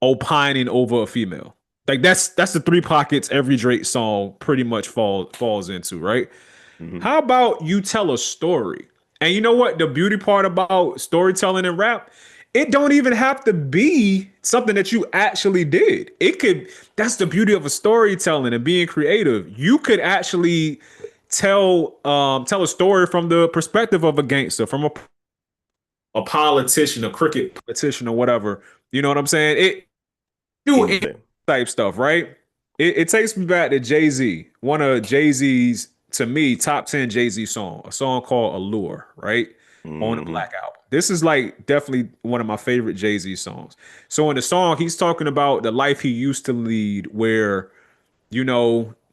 opining over a female. Like that's the three pockets every Drake song pretty much falls into, right? Hmm. How about you tell a story? And you know what? The beauty part about storytelling and rap, it don't even have to be something that you actually did. It could, that's the beauty of a storytelling and being creative. You could actually tell a story from the perspective of a gangster, from a politician, a cricket politician, or whatever. You know what I'm saying? It do any Anything. type stuff, right? It takes me back to Jay Z, one of Jay Z's, to me, top 10 Jay Z song, a song called Allure, right? On the Hmm. Black Album. This is like definitely one of my favorite Jay Z songs. So in the song, he's talking about the life he used to lead, where,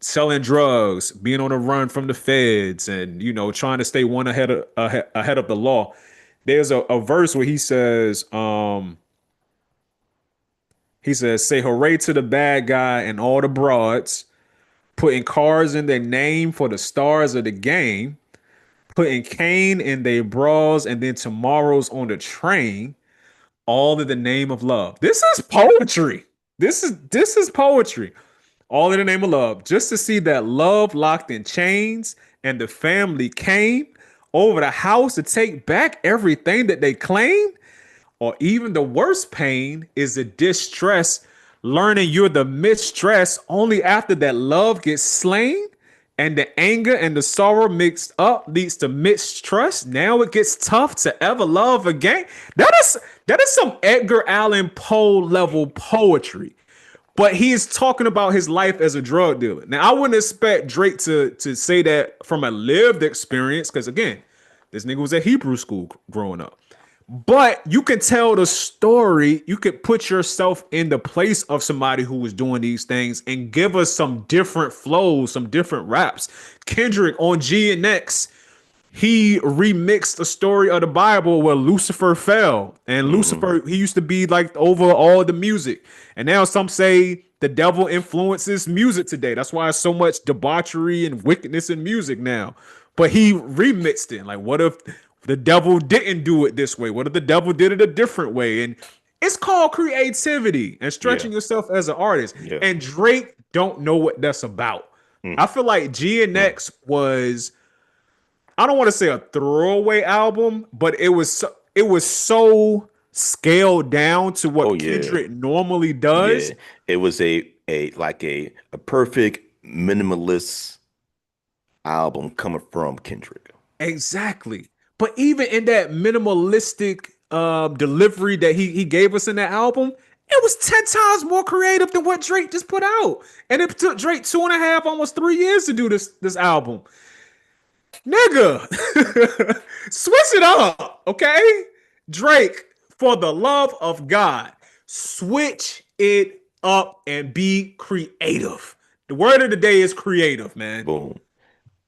selling drugs, being on the run from the feds, and, trying to stay one ahead of the law. There's a verse where he says, say hooray to the bad guy and all the broads, putting cars in their name for the stars of the game, putting Kane in their bras and then tomorrow's on the train, all in the name of love. This is poetry. This is poetry. All in the name of love. Just to see that love locked in chains and the family came over the house to take back everything that they claimed, or even the worst pain is the distress, learning you're the mistress only after that love gets slain, and the anger and the sorrow mixed up leads to mistrust. Now it gets tough to ever love again. That is some Edgar Allan Poe level poetry. But he is talking about his life as a drug dealer. Now, I wouldn't expect Drake to say that from a lived experience, because again, this nigga was at Hebrew school growing up. But you can tell the story. You could put yourself in the place of somebody who was doing these things and give us some different flows, some different raps. Kendrick on G and X, he remixed the story of the Bible where Lucifer fell. And Hmm. Lucifer, he used to be like over all the music. And now some say the devil influences music today. That's why there's so much debauchery and wickedness in music now. But he remixed it. Like, what if the devil didn't do it this way? What if the devil did it a different way? And it's called creativity and Yeah. stretching yourself as an artist. Yeah. And Drake don't know what that's about. Mm, I feel like G and mm. X was, I don't want to say a throwaway album, but it was so scaled down to Oh what yeah. Kendrick normally Yeah. does. It was a like a perfect minimalist album coming from Kendrick. Exactly. But even in that minimalistic delivery that he gave us in that album, it was 10 times more creative than what Drake just put out. And it took Drake 2.5, almost 3 years to do this album. Nigga, switch it up, okay? Drake, for the love of God, switch it up and be creative. The word of the day is creative, man. Boom.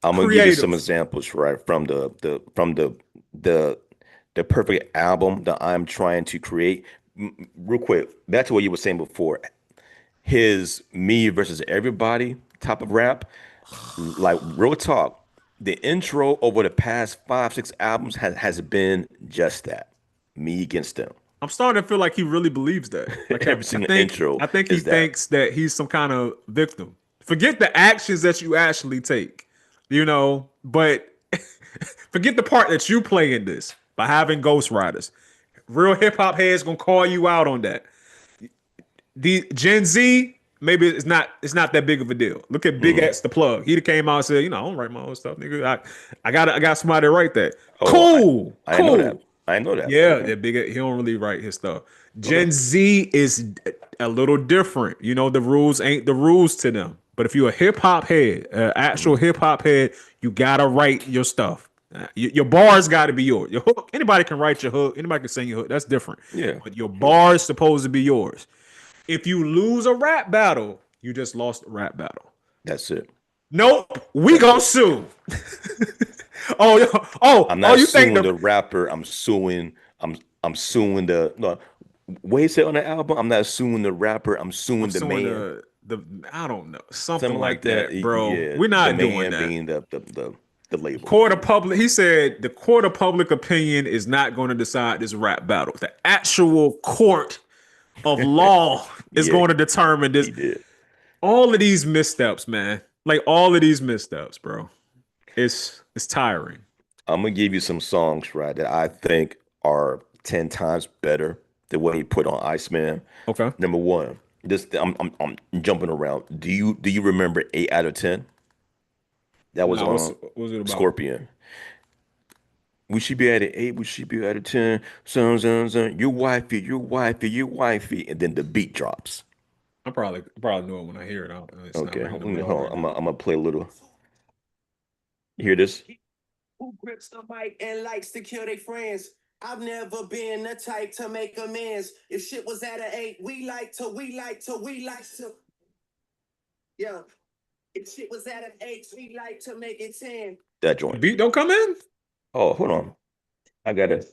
I'm gonna give you some Creative. examples, right, from the the perfect album that I'm trying to create. Real quick, back to what you were saying before. His me versus everybody type of rap, like real talk. The intro over the past 5, 6 albums has been just that. Me against them. I'm starting to feel like he really believes that. Like Every single intro I think he is that. thinks that he's some kind of victim. Forget the actions that you actually take, but forget the part that you play in this by having ghostwriters. Real hip hop heads gonna call you out on that. The Gen Z, maybe it's not that big of a deal. Look at Big Mhm. X the plug. He came out and said, I don't write my own stuff, nigga. I got somebody to write that. Oh, Cool, I didn't know that. cool. I didn't know that. Yeah, Okay. that big. He don't really write his stuff. Okay. Gen Z is a little different. The rules ain't the rules to them. But if you're a hip hop head, actual Mhm. hip hop head, you gotta write your stuff. Your bars got to be yours. Your hook, anybody can write your hook. Anybody can sing your hook. That's different. Yeah. But your bars supposed to be yours. If you lose a rap battle, you just lost a rap battle. That's it. Nope, we That's gonna it. sue. Oh, I'm oh! not You think suing the the rapper. I'm suing the no. What he said on the album? I'm not suing the rapper. I'm I'm suing the suing man. the I don't know, something Something like like that. that, bro. Yeah. We're The not doing man that. being the label. Court of public. He said the court of public opinion is not going to decide this rap battle. The actual court of law is Yeah, going to determine this. he did. All of these missteps, man. Like all of these missteps, bro. It's tiring. I'm gonna give you some songs, right, that I think are 10 times better than what he put on Iceman. Okay. Number one, this I'm jumping around. Do you remember 8 out of 10? That was Nah, on what was it about? Scorpion. We should be at an 8, we should be at a 10. Son, your wifey, your wifey, your wifey. And then the beat drops. I probably know it when I hear it. It's not Okay, ringing a bell hold right on. now. I'm gonna play a little. You hear this? Who grips the mic and likes to kill their friends. I've never been the type to make amends. If shit was at an 8, we like to. Yeah. If shit was at an 8, we like to make it 10. That The joint. beat don't come in. Oh, hold on. I gotta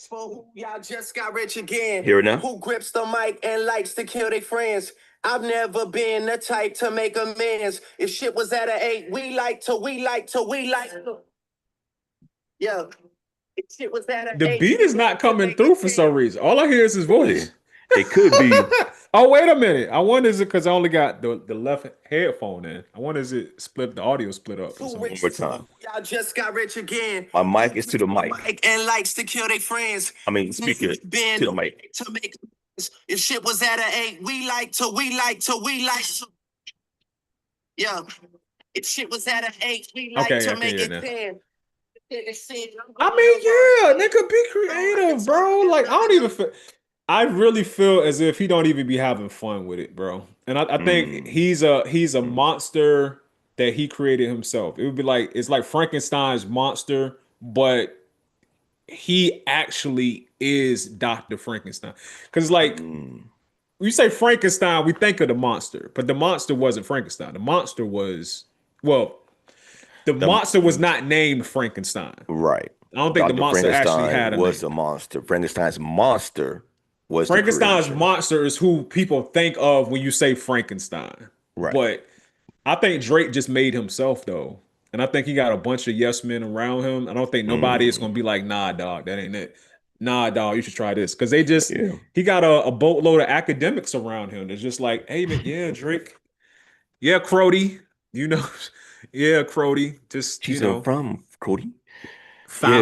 For who y'all just got rich again. hear it now. Who grips the mic and likes to kill their friends. I've never been the type to make amends. If shit was at an 8, we like to. Yeah. If shit was at an The 8, beat we is not like to coming make through it for 10. some reason. All I hear is his Really? voice. It could be. Oh, wait a minute. I wonder is it because I only got the left headphone in. I wonder is it split the audio split up or Too something. One rich more for time. y'all just got rich again. My Who mic is to grips the the mic. mic and likes to kill their friends. I mean, Never speaker been to the the mic. way to make amends. If shit was at an 8, we like to. Yeah. If shit was at an 8, we like Okay, to I can make hear it it now. 10. I mean, yeah, nigga, be creative, bro. Like, I don't even feel. I really feel as if he don't even be having fun with it, bro. And I think Mm, he's a mm. monster that he created himself. It would be like it's like Frankenstein's monster, but he actually is Dr. Frankenstein. Because like Mm. when you say Frankenstein, we think of the monster, but the monster wasn't Frankenstein. The monster was, well, the The monster was not named Frankenstein. right. I don't think the Dr. monster actually Frankenstein had a was name. the monster. Frankenstein's monster was the Frankenstein's creation. monster is who people think of when you say Frankenstein. Right. But I think Drake just made himself though. And I think he got a bunch of yes men around him. I don't think nobody is gonna Mm. be like, nah, dog, that ain't it. Nah, dog, you should try this. Cause they just Yeah. he got a boatload of academics around him. It's just like, hey man, yeah, Drake. Yeah, Crody. You know, yeah, Crody. Just, She's in from Cody. Yeah,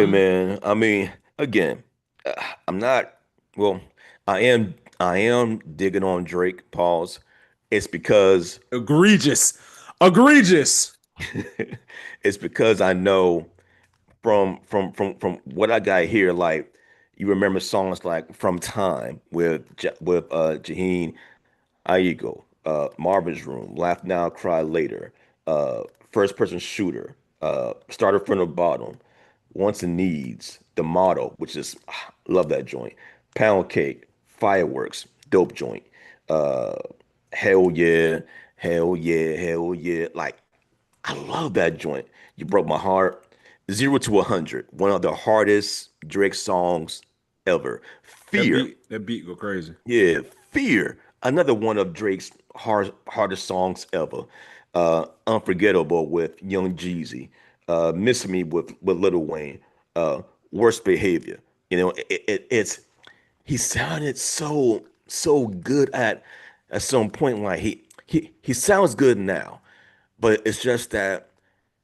fam. man. I mean, again, uh, I'm not, well, I am digging on Drake, pause. It's because Egregious. Egregious. it's because I know from what I got here, like you remember songs like From Time with Jaheen Aiko, Marvin's Room, Laugh Now, Cry Later, First Person Shooter, Starter from the Bottom, Wants and Needs, The Motto, which is love that joint, Pound Cake, Fireworks, dope joint, uh, Hell Yeah, Hell Yeah, Hell Yeah. Like I love that joint. You broke my heart. 0 to 100, one of the hardest Drake songs ever. Fear. That beat go crazy. Yeah, Fear, another one of Drake's hardest songs ever. Unforgettable with Young Jeezy. Miss Me with Lil Wayne. Uh, Worst Behavior. It's he sounded so good at some point. Like he sounds good now, but it's just that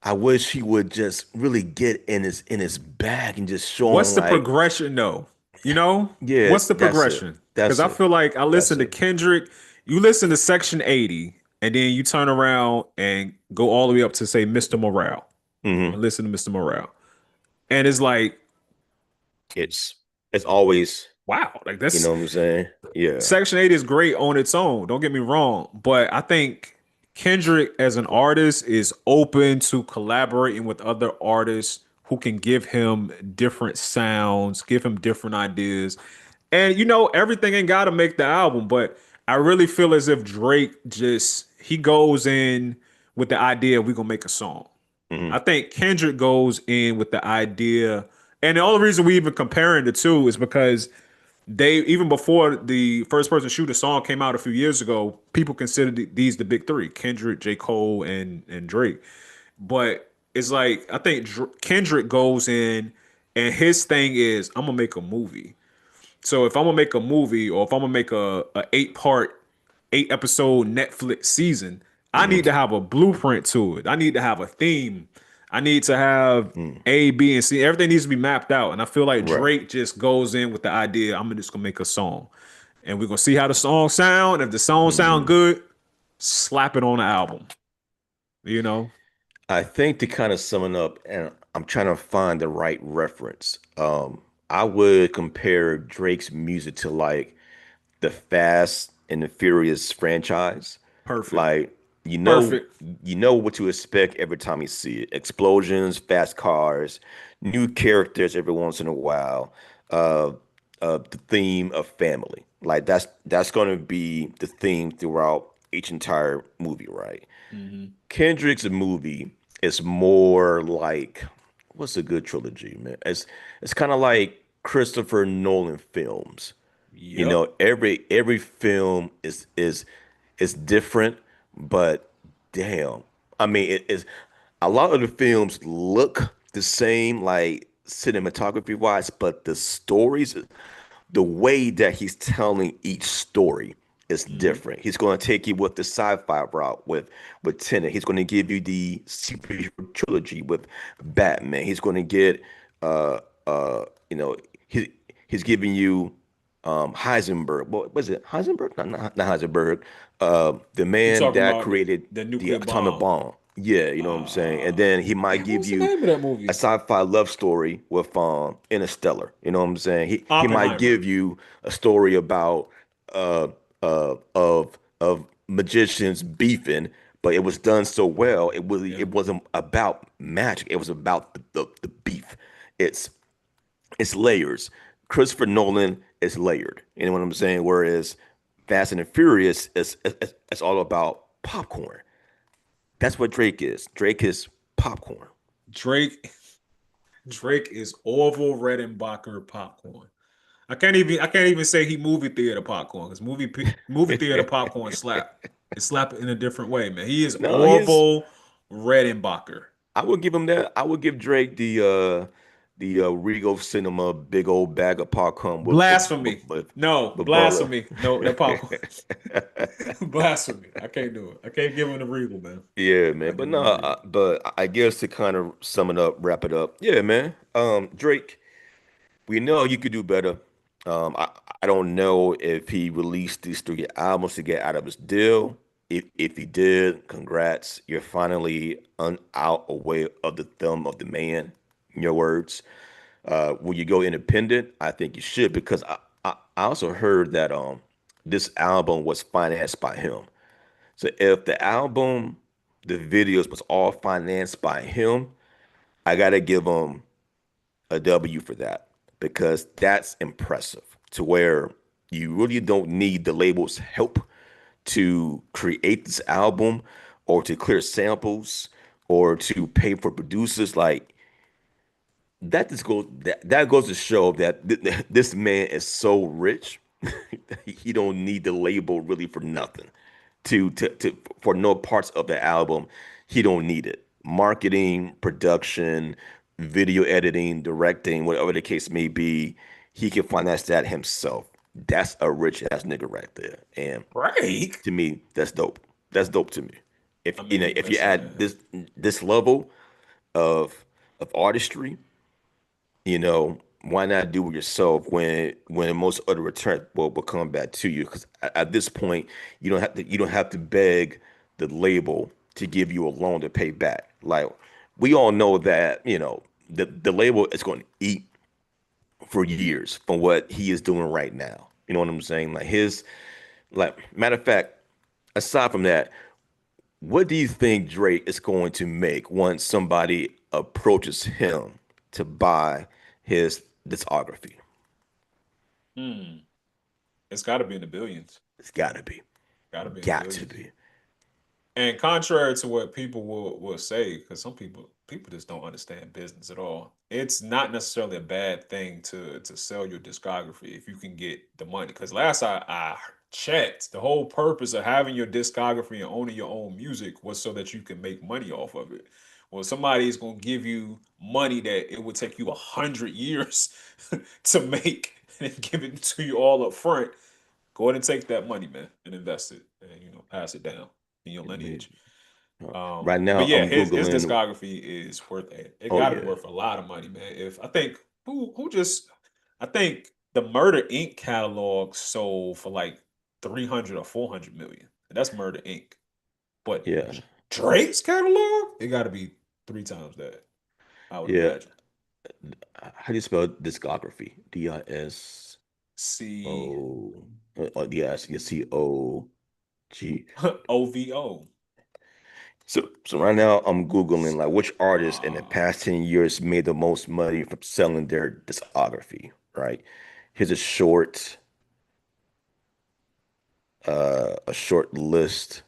I wish he would just really get in his bag and just show What's him the like, progression though? You know? yeah, What's the that's it. progression? Because That's I it. feel like I That's listen to it. Kendrick, you listen to Section 80, and then you turn around and go all the way up to say Mr. Morale. Hmm. And listen to Mr. Morale. And it's like, It's it's always, wow, like you that's know what I'm saying? Yeah. Section 8 is great on its own. Don't get me wrong. But I think Kendrick as an artist is open to collaborating with other artists who can give him different sounds, give him different ideas. And everything ain't gotta make the album, but I really feel as if Drake just he goes in with the idea we gonna make a song. Hmm. I think Kendrick goes in with the idea, and the only reason we even comparing the two is because they even before the first person shooter song came out a few years ago, people considered these the big three: Kendrick, J. Cole, and Drake. But it's like I think Kendrick goes in, and his thing is I'm gonna make a movie. So if I'm gonna make a movie, or if I'm gonna make a 8-part, 8-episode Netflix season, I Hmm. need to have a blueprint to it. I need to have a theme. I need to have Hmm. A, B, and C. Everything needs to be mapped out. And I feel like Right. Drake just goes in with the idea, I'm just gonna make a song. And we're gonna see how the song sound. If the song sound Hmm. good, slap it on the album. You know? I think to kind of sum it up, and I'm trying to find the right reference. I would compare Drake's music to like the Fast and the Furious franchise. Perfect. Like you know, Perfect. you know what to expect every time you see it. Explosions, fast cars, new characters every once in a while. Uh, the theme of family. Like that's going to be the theme throughout each entire movie, right? Hmm. Kendrick's movie is more like what's a good trilogy, man? It's kind of like Christopher Nolan films. You Yep. know, every film is different, but damn, I mean, it is a lot of the films look the same, like cinematography wise, but the stories, the way that he's telling each story is Hmm. different. He's going to take you with the sci-fi route with Tenet. He's going to give you the superhero trilogy with Batman. He's going to get uh you know he he's giving you Heisenberg. What was it? Heisenberg? Not Heisenberg. The You man talking that about created the the nuclear atomic bomb. bomb. Yeah, you know what I'm saying? And then he might Damn, what give was the you name of that a movie? sci-fi love story with Interstellar. You know what I'm saying? He might Oppenheimer. give you a story about uh of magicians beefing, but it was done so well. Yeah. It wasn't about magic. It was about the beef. It's It's layers. Christopher Nolan is layered. You know what I'm saying? Whereas Fast and the Furious is all about popcorn. That's what Drake is. Drake is popcorn. Drake Drake is Orville Redenbacher popcorn. I can't even say he movie theater popcorn because movie theater popcorn slap. It slap in a different way, man. He is No, he's. Orville Redenbacher. I would give him that. I would give Drake the Regal Cinema big old bag of popcorn Blasphemy. No, with butter. blasphemy. No, that popcorn. Blasphemy. I can't do it. I can't give him the regal, man. Yeah, I man. But give him no, the regal. but I guess to kind of sum it up, wrap it up. Yeah, man. Drake, we know you could do better. I don't know if he released these three albums to get out of his deal. If he did, congrats. You're finally out away of the thumb of the man. In your words. Will you go independent? I think you should because I also heard that this album was financed by him. So if the album, the videos was all financed by him, I gotta give him a W for that because that's impressive to where you really don't need the label's help to create this album or to clear samples or to pay for producers. Like that goes to show that this man is so rich, he don't need the label really for nothing. For no parts of the album, he don't need it. Marketing, production, video editing, directing, whatever the case may be, he can finance that himself. That's a rich ass nigga right there. And Drake. to me, that's dope. That's dope to me. I If you know, mean, if you listen, add man. this level of artistry, why not do it yourself when most other return will come back to you? Because at this point, you don't have to beg the label to give you a loan to pay back. Like we all know that the label is going to eat for years from what he is doing right now. You know what I'm saying? Like matter of fact, aside from that, what do you think Drake is going to make once somebody approaches him to buy his discography? Hmm. It's got to be in the billions. It's got to be. Got to be in the Got to billions. be. And contrary to what people will say, because some people just don't understand business at all. It's not necessarily a bad thing to sell your discography if you can get the money. Because last I checked, the whole purpose of having your discography and owning your own music was so that you can make money off of it. Well, somebody's gonna give you money that it would take you 100 years to make and give it to you all up front. Go ahead and take that money, man, and invest it, and pass it down in your lineage. Right But now, yeah, I'm his Googling. discography is worth it. It Oh, got to be yeah. worth a lot of money, man. If I think who just I think the Murder Inc. catalog sold for like 300 or 400 million. And that's Murder Inc. But Yeah. Drake's catalog, it got to be three times that, I would Yeah. imagine. How do you spell discography? Disco. C Yes, you see O G. OVO. So right now I'm Googling like which artists in the Ah, past 10 years made the most money from selling their discography, right? Here's a short list.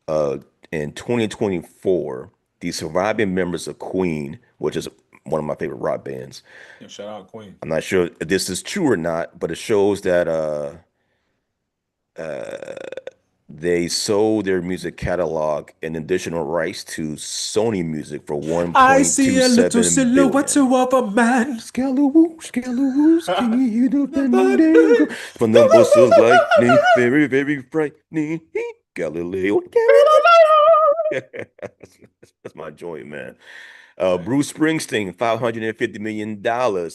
Uh in 2024, the surviving members of Queen, which is one of my favorite rock bands. yeah, shout out Queen. I'm not sure if this is true or not, but it shows that they sold their music catalog and additional rights to Sony Music for I see a little 1.27 silhouette billion. of a man. Scalawoo, scalawoos, can you hear the fandango? From the burst of lightning, very, very frightening. Galileo, Galileo. That's my joint, man. Bruce Springsteen, $550 million.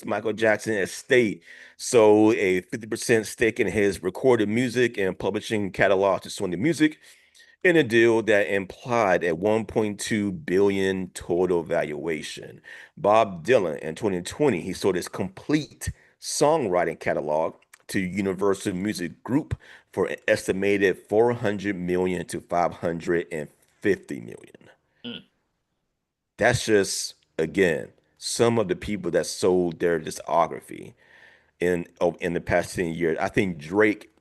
Michael Jackson estate sold a 50% stake in his recorded music and publishing catalog to Sony Music in a deal that implied a 1.2 billion total valuation. Bob Dylan in 2020, he sold his complete songwriting catalog to Universal Music Group for an estimated 400 million to 550 million. Mm. That's just again some of the people that sold their discography in the past 10 years. I think Drake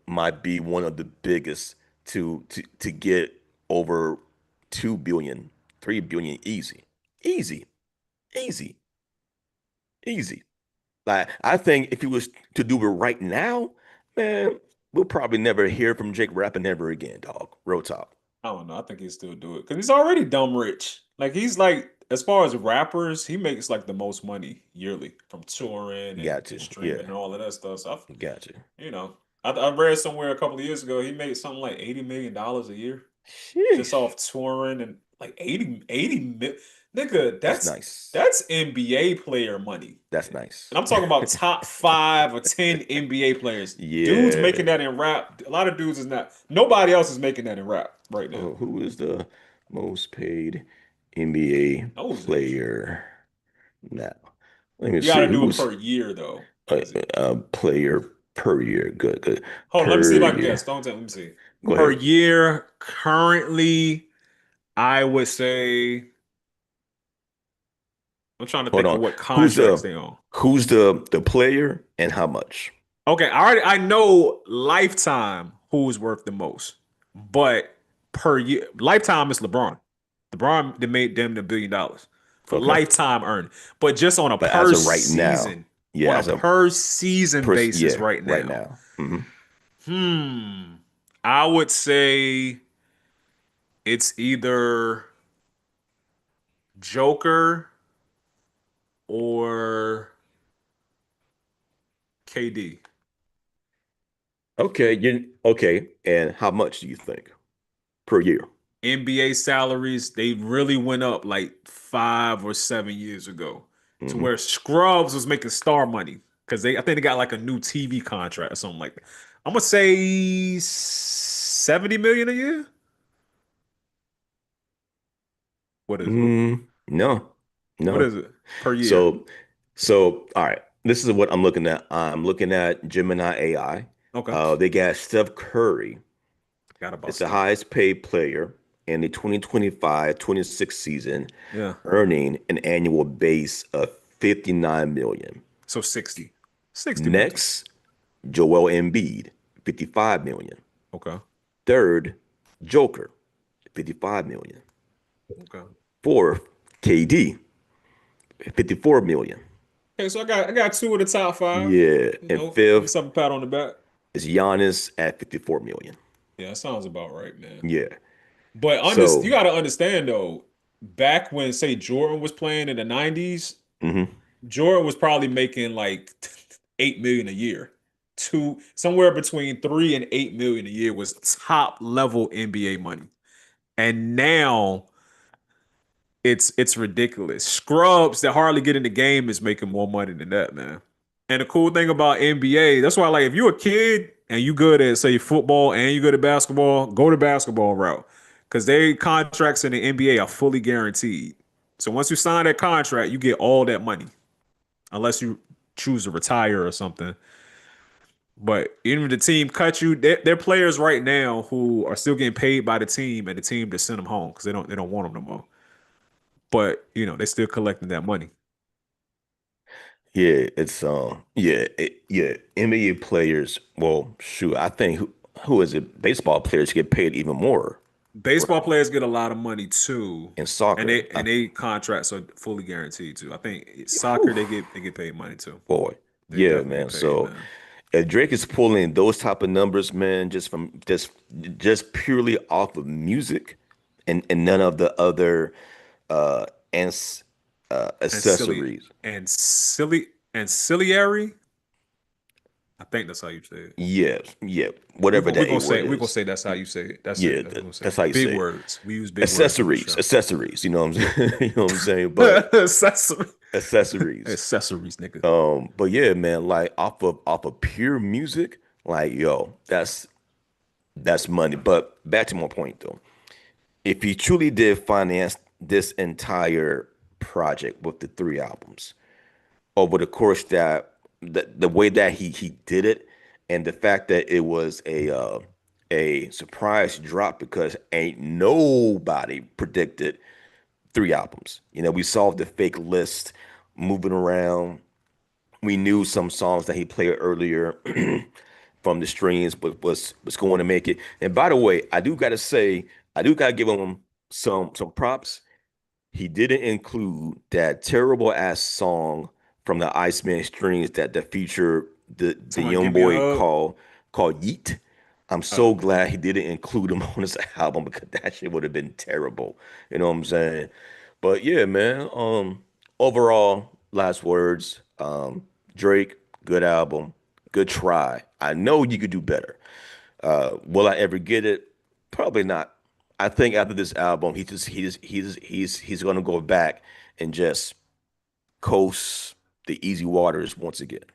might be one of the biggest to get over 2 billion, 3 billion easy. Easy, easy, easy. Like I think if he was to do it right now, man, we'll probably never hear from Jake rapping ever again, dog. Real talk. I don't know. I think he'd still do it because he's already dumb rich. Like he's like, as far as rappers, he makes like the most money yearly from touring Got and you. streaming Yeah, and all of that stuff. So got you. you know, I read somewhere a couple of years ago he made something like $80 million a year just Sheesh. off touring and like 80 mil. Nigga, That's that's nice. that's NBA player money. That's And nice. I'm talking about top 5 or 10 NBA players. Dudes making Yeah. that in rap. A lot of dudes is not. Nobody else is making that in rap right now. Who is the most paid NBA Nosy. player now? Let me You got see. to do it Who's per year though, a, because a player per year? Good, good. hold on. Let me see if Per I can guess. year. Don't tell. Let me see. Go Per ahead. year, currently, I would say I'm trying to Hold think of on. what Who's contracts the they on. who's the player and how much? Okay, I know lifetime who's worth the most, but per year, lifetime is LeBron. LeBron they made them $1 billion for Okay. lifetime earned, but just But as of right now, yeah, on a as a per season basis yeah, right right now. now. Hmm. Hmm, I would say it's either Joker or KD. Okay, you okay. And how much do you think per year? NBA salaries, they really went up like 5 or 7 years ago to Hmm. where Scrubs was making star money because I think they got like a new TV contract or something like that. I'm gonna say 70 million a year. What is it? No, What no. is it per year? So, all right. This is what I'm looking at. I'm looking at Gemini AI. Okay, They got Steph Curry. got about It's the Steph. highest paid player in the 2025-26 season, Yeah, earning an annual base of 59 million. so 60 million. Next, Joel Embiid, 55 million. Okay, Third, Joker, 55 million. okay. Fourth, KD, 54 million. Okay, so I got two of the top five. Yeah, You and know, give fifth yourself a pat on the back. is Giannis at 54 million. Yeah, that sounds about right, man. Yeah. But you So, got to understand though, back when say Jordan was playing in the 90s, mhm. Jordan was probably making like 8 million a year. Two somewhere between 3 and 8 million a year was top level NBA money. And now it's ridiculous. Scrubs that hardly get in the game is making more money than that, man. And the cool thing about NBA, that's why like if you're a kid and you good at say football and you good at basketball, go the basketball route. Because they contracts in the NBA are fully guaranteed. So once you sign that contract, you get all that money. Unless you choose to retire or something. But even if the team cut you, they're players right now who are still getting paid by the team and the team to send them home because they don't want them no more. But they still collecting that money. Yeah, it's yeah, NBA players, well, shoot, I think who is it? Baseball players get paid even more, Baseball right? players get a lot of money too, In and soccer. they contracts are fully guaranteed too. I think Whew, soccer they get paid money too. boy. They Yeah, definitely get man. paid, So man. if Drake is pulling those type of numbers, man, just purely off of music and none of the other uh ans And silly accessories. and silly ancillary. I think that's how you say it. Yeah, yeah, We whatever go, we that A gonna say word we gonna is. say that's how you say it. That's Yeah, it. That's what we gonna say. that's how you Big say it. words. We use big words on the Accessories, show. accessories, you know what I'm saying? You know what I'm saying? But Accessory. accessories. Accessories, nigga. But yeah, man, like off of pure music, like yo, that's money. But back to my point though. If he truly did finance this entire project with the three albums over the course that the way that he did it and the fact that it was a surprise drop because ain't nobody predicted three albums. We saw the fake list moving around. We knew some songs that he played earlier from the streams was going to make it. And by the way, I do gotta give him some props. He didn't include that terrible ass song from the Iceman strings that featured the Someone young give me a boy hug. called Yeet. I'm so Oh, glad he didn't include him on his album because that shit would have been terrible. You know what I'm saying? But yeah, man. Overall, last words. Drake, good album, good try. I know you could do better. Will I ever get it? Probably not. I think after this album, he's gonna go back and just coast the easy waters once again.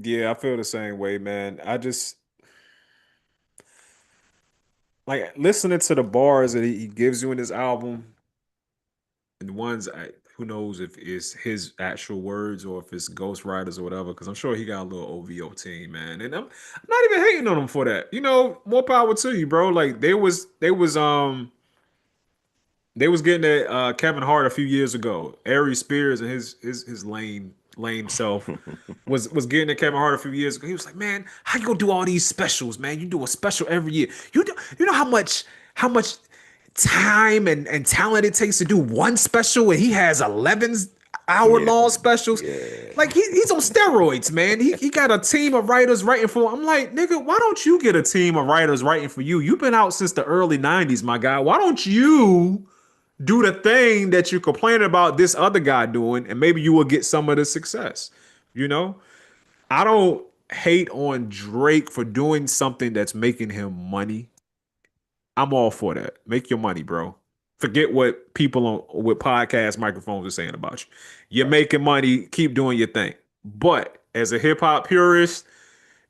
yeah, I feel the same way, man. I just like listening to the bars that he gives you in this album, and the ones who knows if it's his actual words or if it's ghostwriters or whatever, because I'm sure he got a little OVO team, man. And I'm not even hating on him for that. More power to you, bro. Like they was getting at Kevin Hart a few years ago. Ari Spears and his lame self was getting at Kevin Hart a few years ago. He was like, "Man, how you gonna do all these specials, man? You do a special every year. You know how much time and talent it takes to do one special, and he has 11 hour Yeah, long specials. yeah, Like he's on steroids, man. He got a team of writers writing for him. I'm like, nigga, why don't you get a team of writers writing for you? You've been out since the early '90s, my guy. Why don't you do the thing that you're complaining about this other guy doing, and maybe you will get some of the success. You know, I don't hate on Drake for doing something that's making him money. I'm all for that. Make your money, bro. Forget what people with podcast microphones are saying about you. You're right. making money. Keep doing your thing. But as a hip hop purist,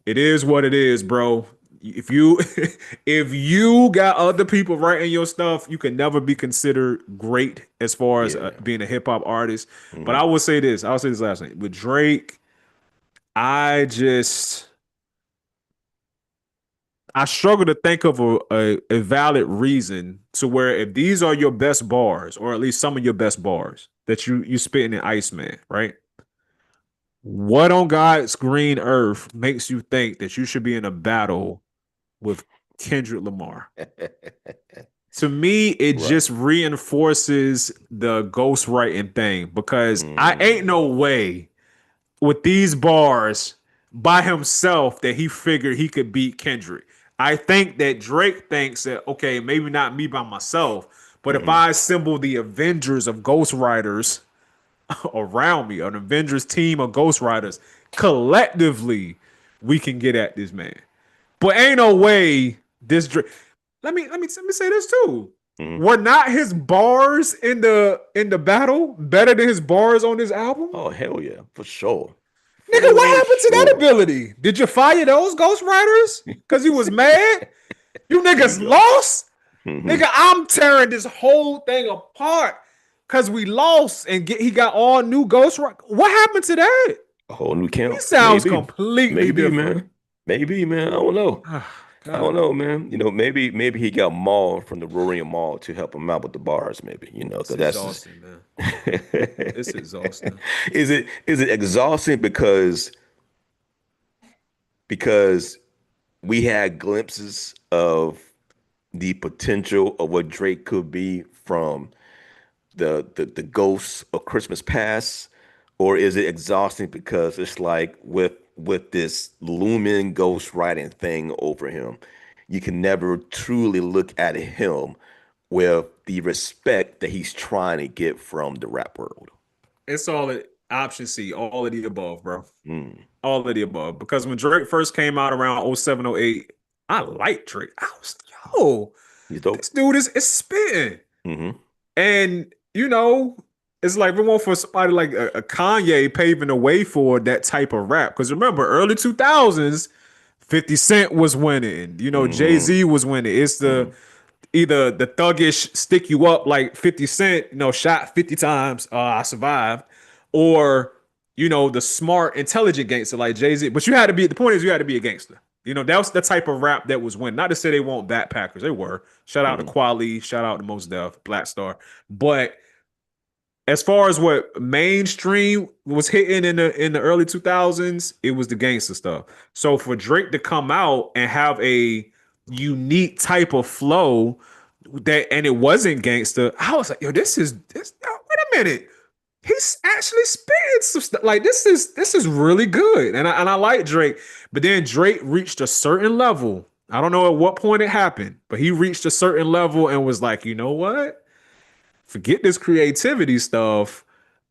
it is what it is, bro. If you if you got other people writing your stuff, you can never be considered great as far as Yeah. being a hip hop artist. But Hmm. I will say this. I'll say this last thing. With Drake, I just I struggle to think of a valid reason to where if these are your best bars, or at least some of your best bars that you spitting in Iceman, right? What on God's green earth makes you think that you should be in a battle with Kendrick Lamar? To me, it Right. just reinforces the ghostwriting thing because I ain't Mm. no way with these bars by himself that he figured he could beat Kendrick. I think that Drake thinks that, okay, maybe not me by myself, but if Hmm. I assemble the Avengers of ghostwriters around me, an Avengers team of ghostwriters, collectively, we can get at this man. But ain't no way this Drake. Let me say this too. Hmm. Were not his bars in the battle better than his bars on this album? Oh hell yeah, for sure, Nigga, what for happened to that sure. ability? Did you fire those ghostwriters? Because you was mad? You There you niggas go. lost? Hmm. Nigga, I'm tearing this whole thing apart because we lost and he got all new ghostwriters. What happened to that? A whole new He camp, sounds maybe, completely maybe, different. man, maybe, man. I don't know. I don't God, know, man. Maybe he got Maul from the Rory and Maul to help him out with the bars, maybe. it's Because that's just. exhausting, man. It's exhausting. Is it exhausting because we had glimpses of the potential of what Drake could be from the ghosts of Christmas past, or is it exhausting because it's like with this looming ghost writing thing over him, you can never truly look at him with the respect that he's trying to get from the rap world. It's all option C, all of the above, bro. Mm. All of the above. Because when Drake first came out around 07, 08, I liked Drake. I was, yo, He's this dope. dude is spitting. Hmm. And, it's like we want for somebody like a Kanye paving the way for that type of rap. Because remember, early 2000s, 50 Cent was winning. Hmm. Jay-Z was winning. It's the Hmm. either the thuggish stick you up like 50 Cent, shot 50 times, I survived, or, the smart, intelligent gangster like Jay-Z. But the point is, you had to be a gangster. That was the type of rap that was winning. Not to say they weren't backpackers. They were. Shout out to Hmm. Quali, shout out to Mos Def, Black Star. But as far as what mainstream was hitting in the early 2000s, it was the gangster stuff. So for Drake to come out and have a unique type of flow that and it wasn't gangster, I was like, yo, this is this. Yo, wait a minute, he's actually spitting some stuff. Like this is really good, and I like Drake. But then Drake reached a certain level. I don't know at what point it happened, but he reached a certain level and was like, you know what? Forget this creativity stuff.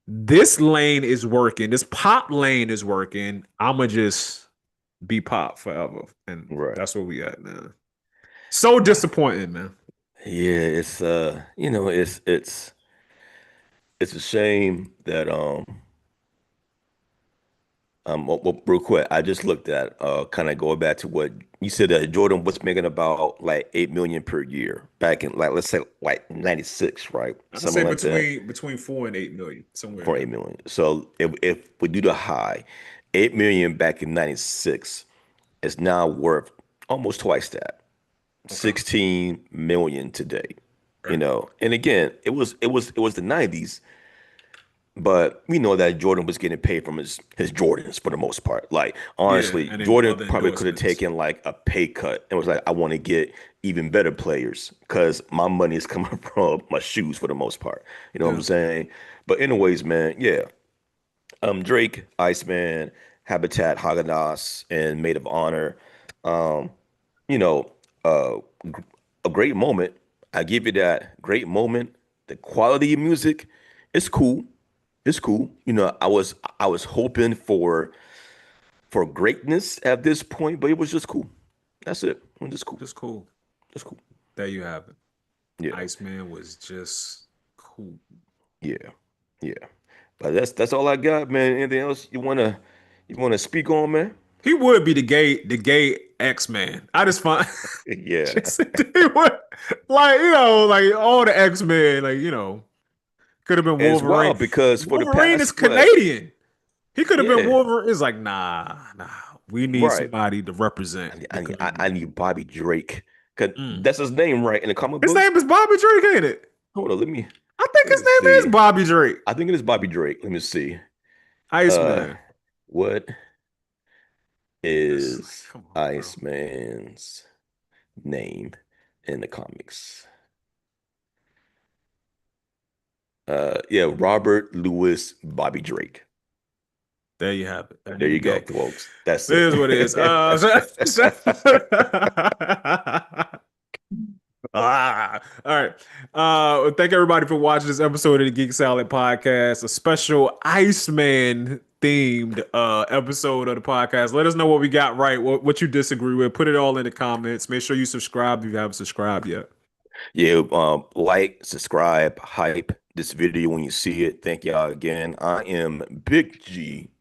This lane is working. This pop lane is working. I'ma just be pop forever, and Right. that's where we at now. So disappointing, man. Yeah, it's it's a shame that well, real quick, I just looked at kind of going back to what you said that Jordan was making about like 8 million per year back in like let's say like 96, right? I say Something like that between 4 and 8 million, somewhere in for there. 8 million. So if we do the high, 8 million back in 96 is now worth almost twice that. Okay. 16 million today. You Right. know, and again, it was the 90s. But we know that Jordan was getting paid from his Jordans for the most part. Like Yeah, honestly, and then Jordan other probably could have endorsements. taken like a pay cut and was like, I want to get even better players because my money is coming from my shoes for the most part. You know what I'm Yeah. saying? But anyways, man, yeah. Drake, Iceman, Habitat, Haagen-Dazs, and Maid of Honor. Um, you know, uh, a great moment. I give you that great moment. The quality of music is cool. It's cool. You know, I was hoping for greatness at this point, but it was just cool. That's it. It was just cool. Just cool. Just cool. There you have it. Yeah. Iceman was just cool. Yeah. Yeah. But that's all I got, man. Anything else you wanna speak on, man? He would be the gay X-Man. I just find Yeah. just he would, like, like all the X-Men, like, could have been And it's Wolverine. wild because for the Wolverine is past what? Canadian. He could have been Yeah. Wolverine. It's like, nah. We need Right. somebody to represent I need, the I need, I Canadian. I need Bobby Drake. 'Cause Mm. that's his name, right? In the comic His books. name is Bobby Drake, ain't it? Hold on, let me I think let his me name is see. Bobby Drake. I think it is Bobby Drake. Let me see. Uh, Iceman. what It's like, is come on, bro. Iceman's name in the comics? Yeah, Robert Louis Bobby Drake. There you have it. There There you you go, go. folks. That's It it. is what it is. All right. Thank everybody for watching this episode of the Geek Salad Podcast, a special Iceman themed episode of the podcast. Let us know what we got right, what you disagree with. Put it all in the comments. Make sure you subscribe if you haven't subscribed yet. Yeah, like, subscribe, hype this video when you see it. Thank y'all again. I am Big G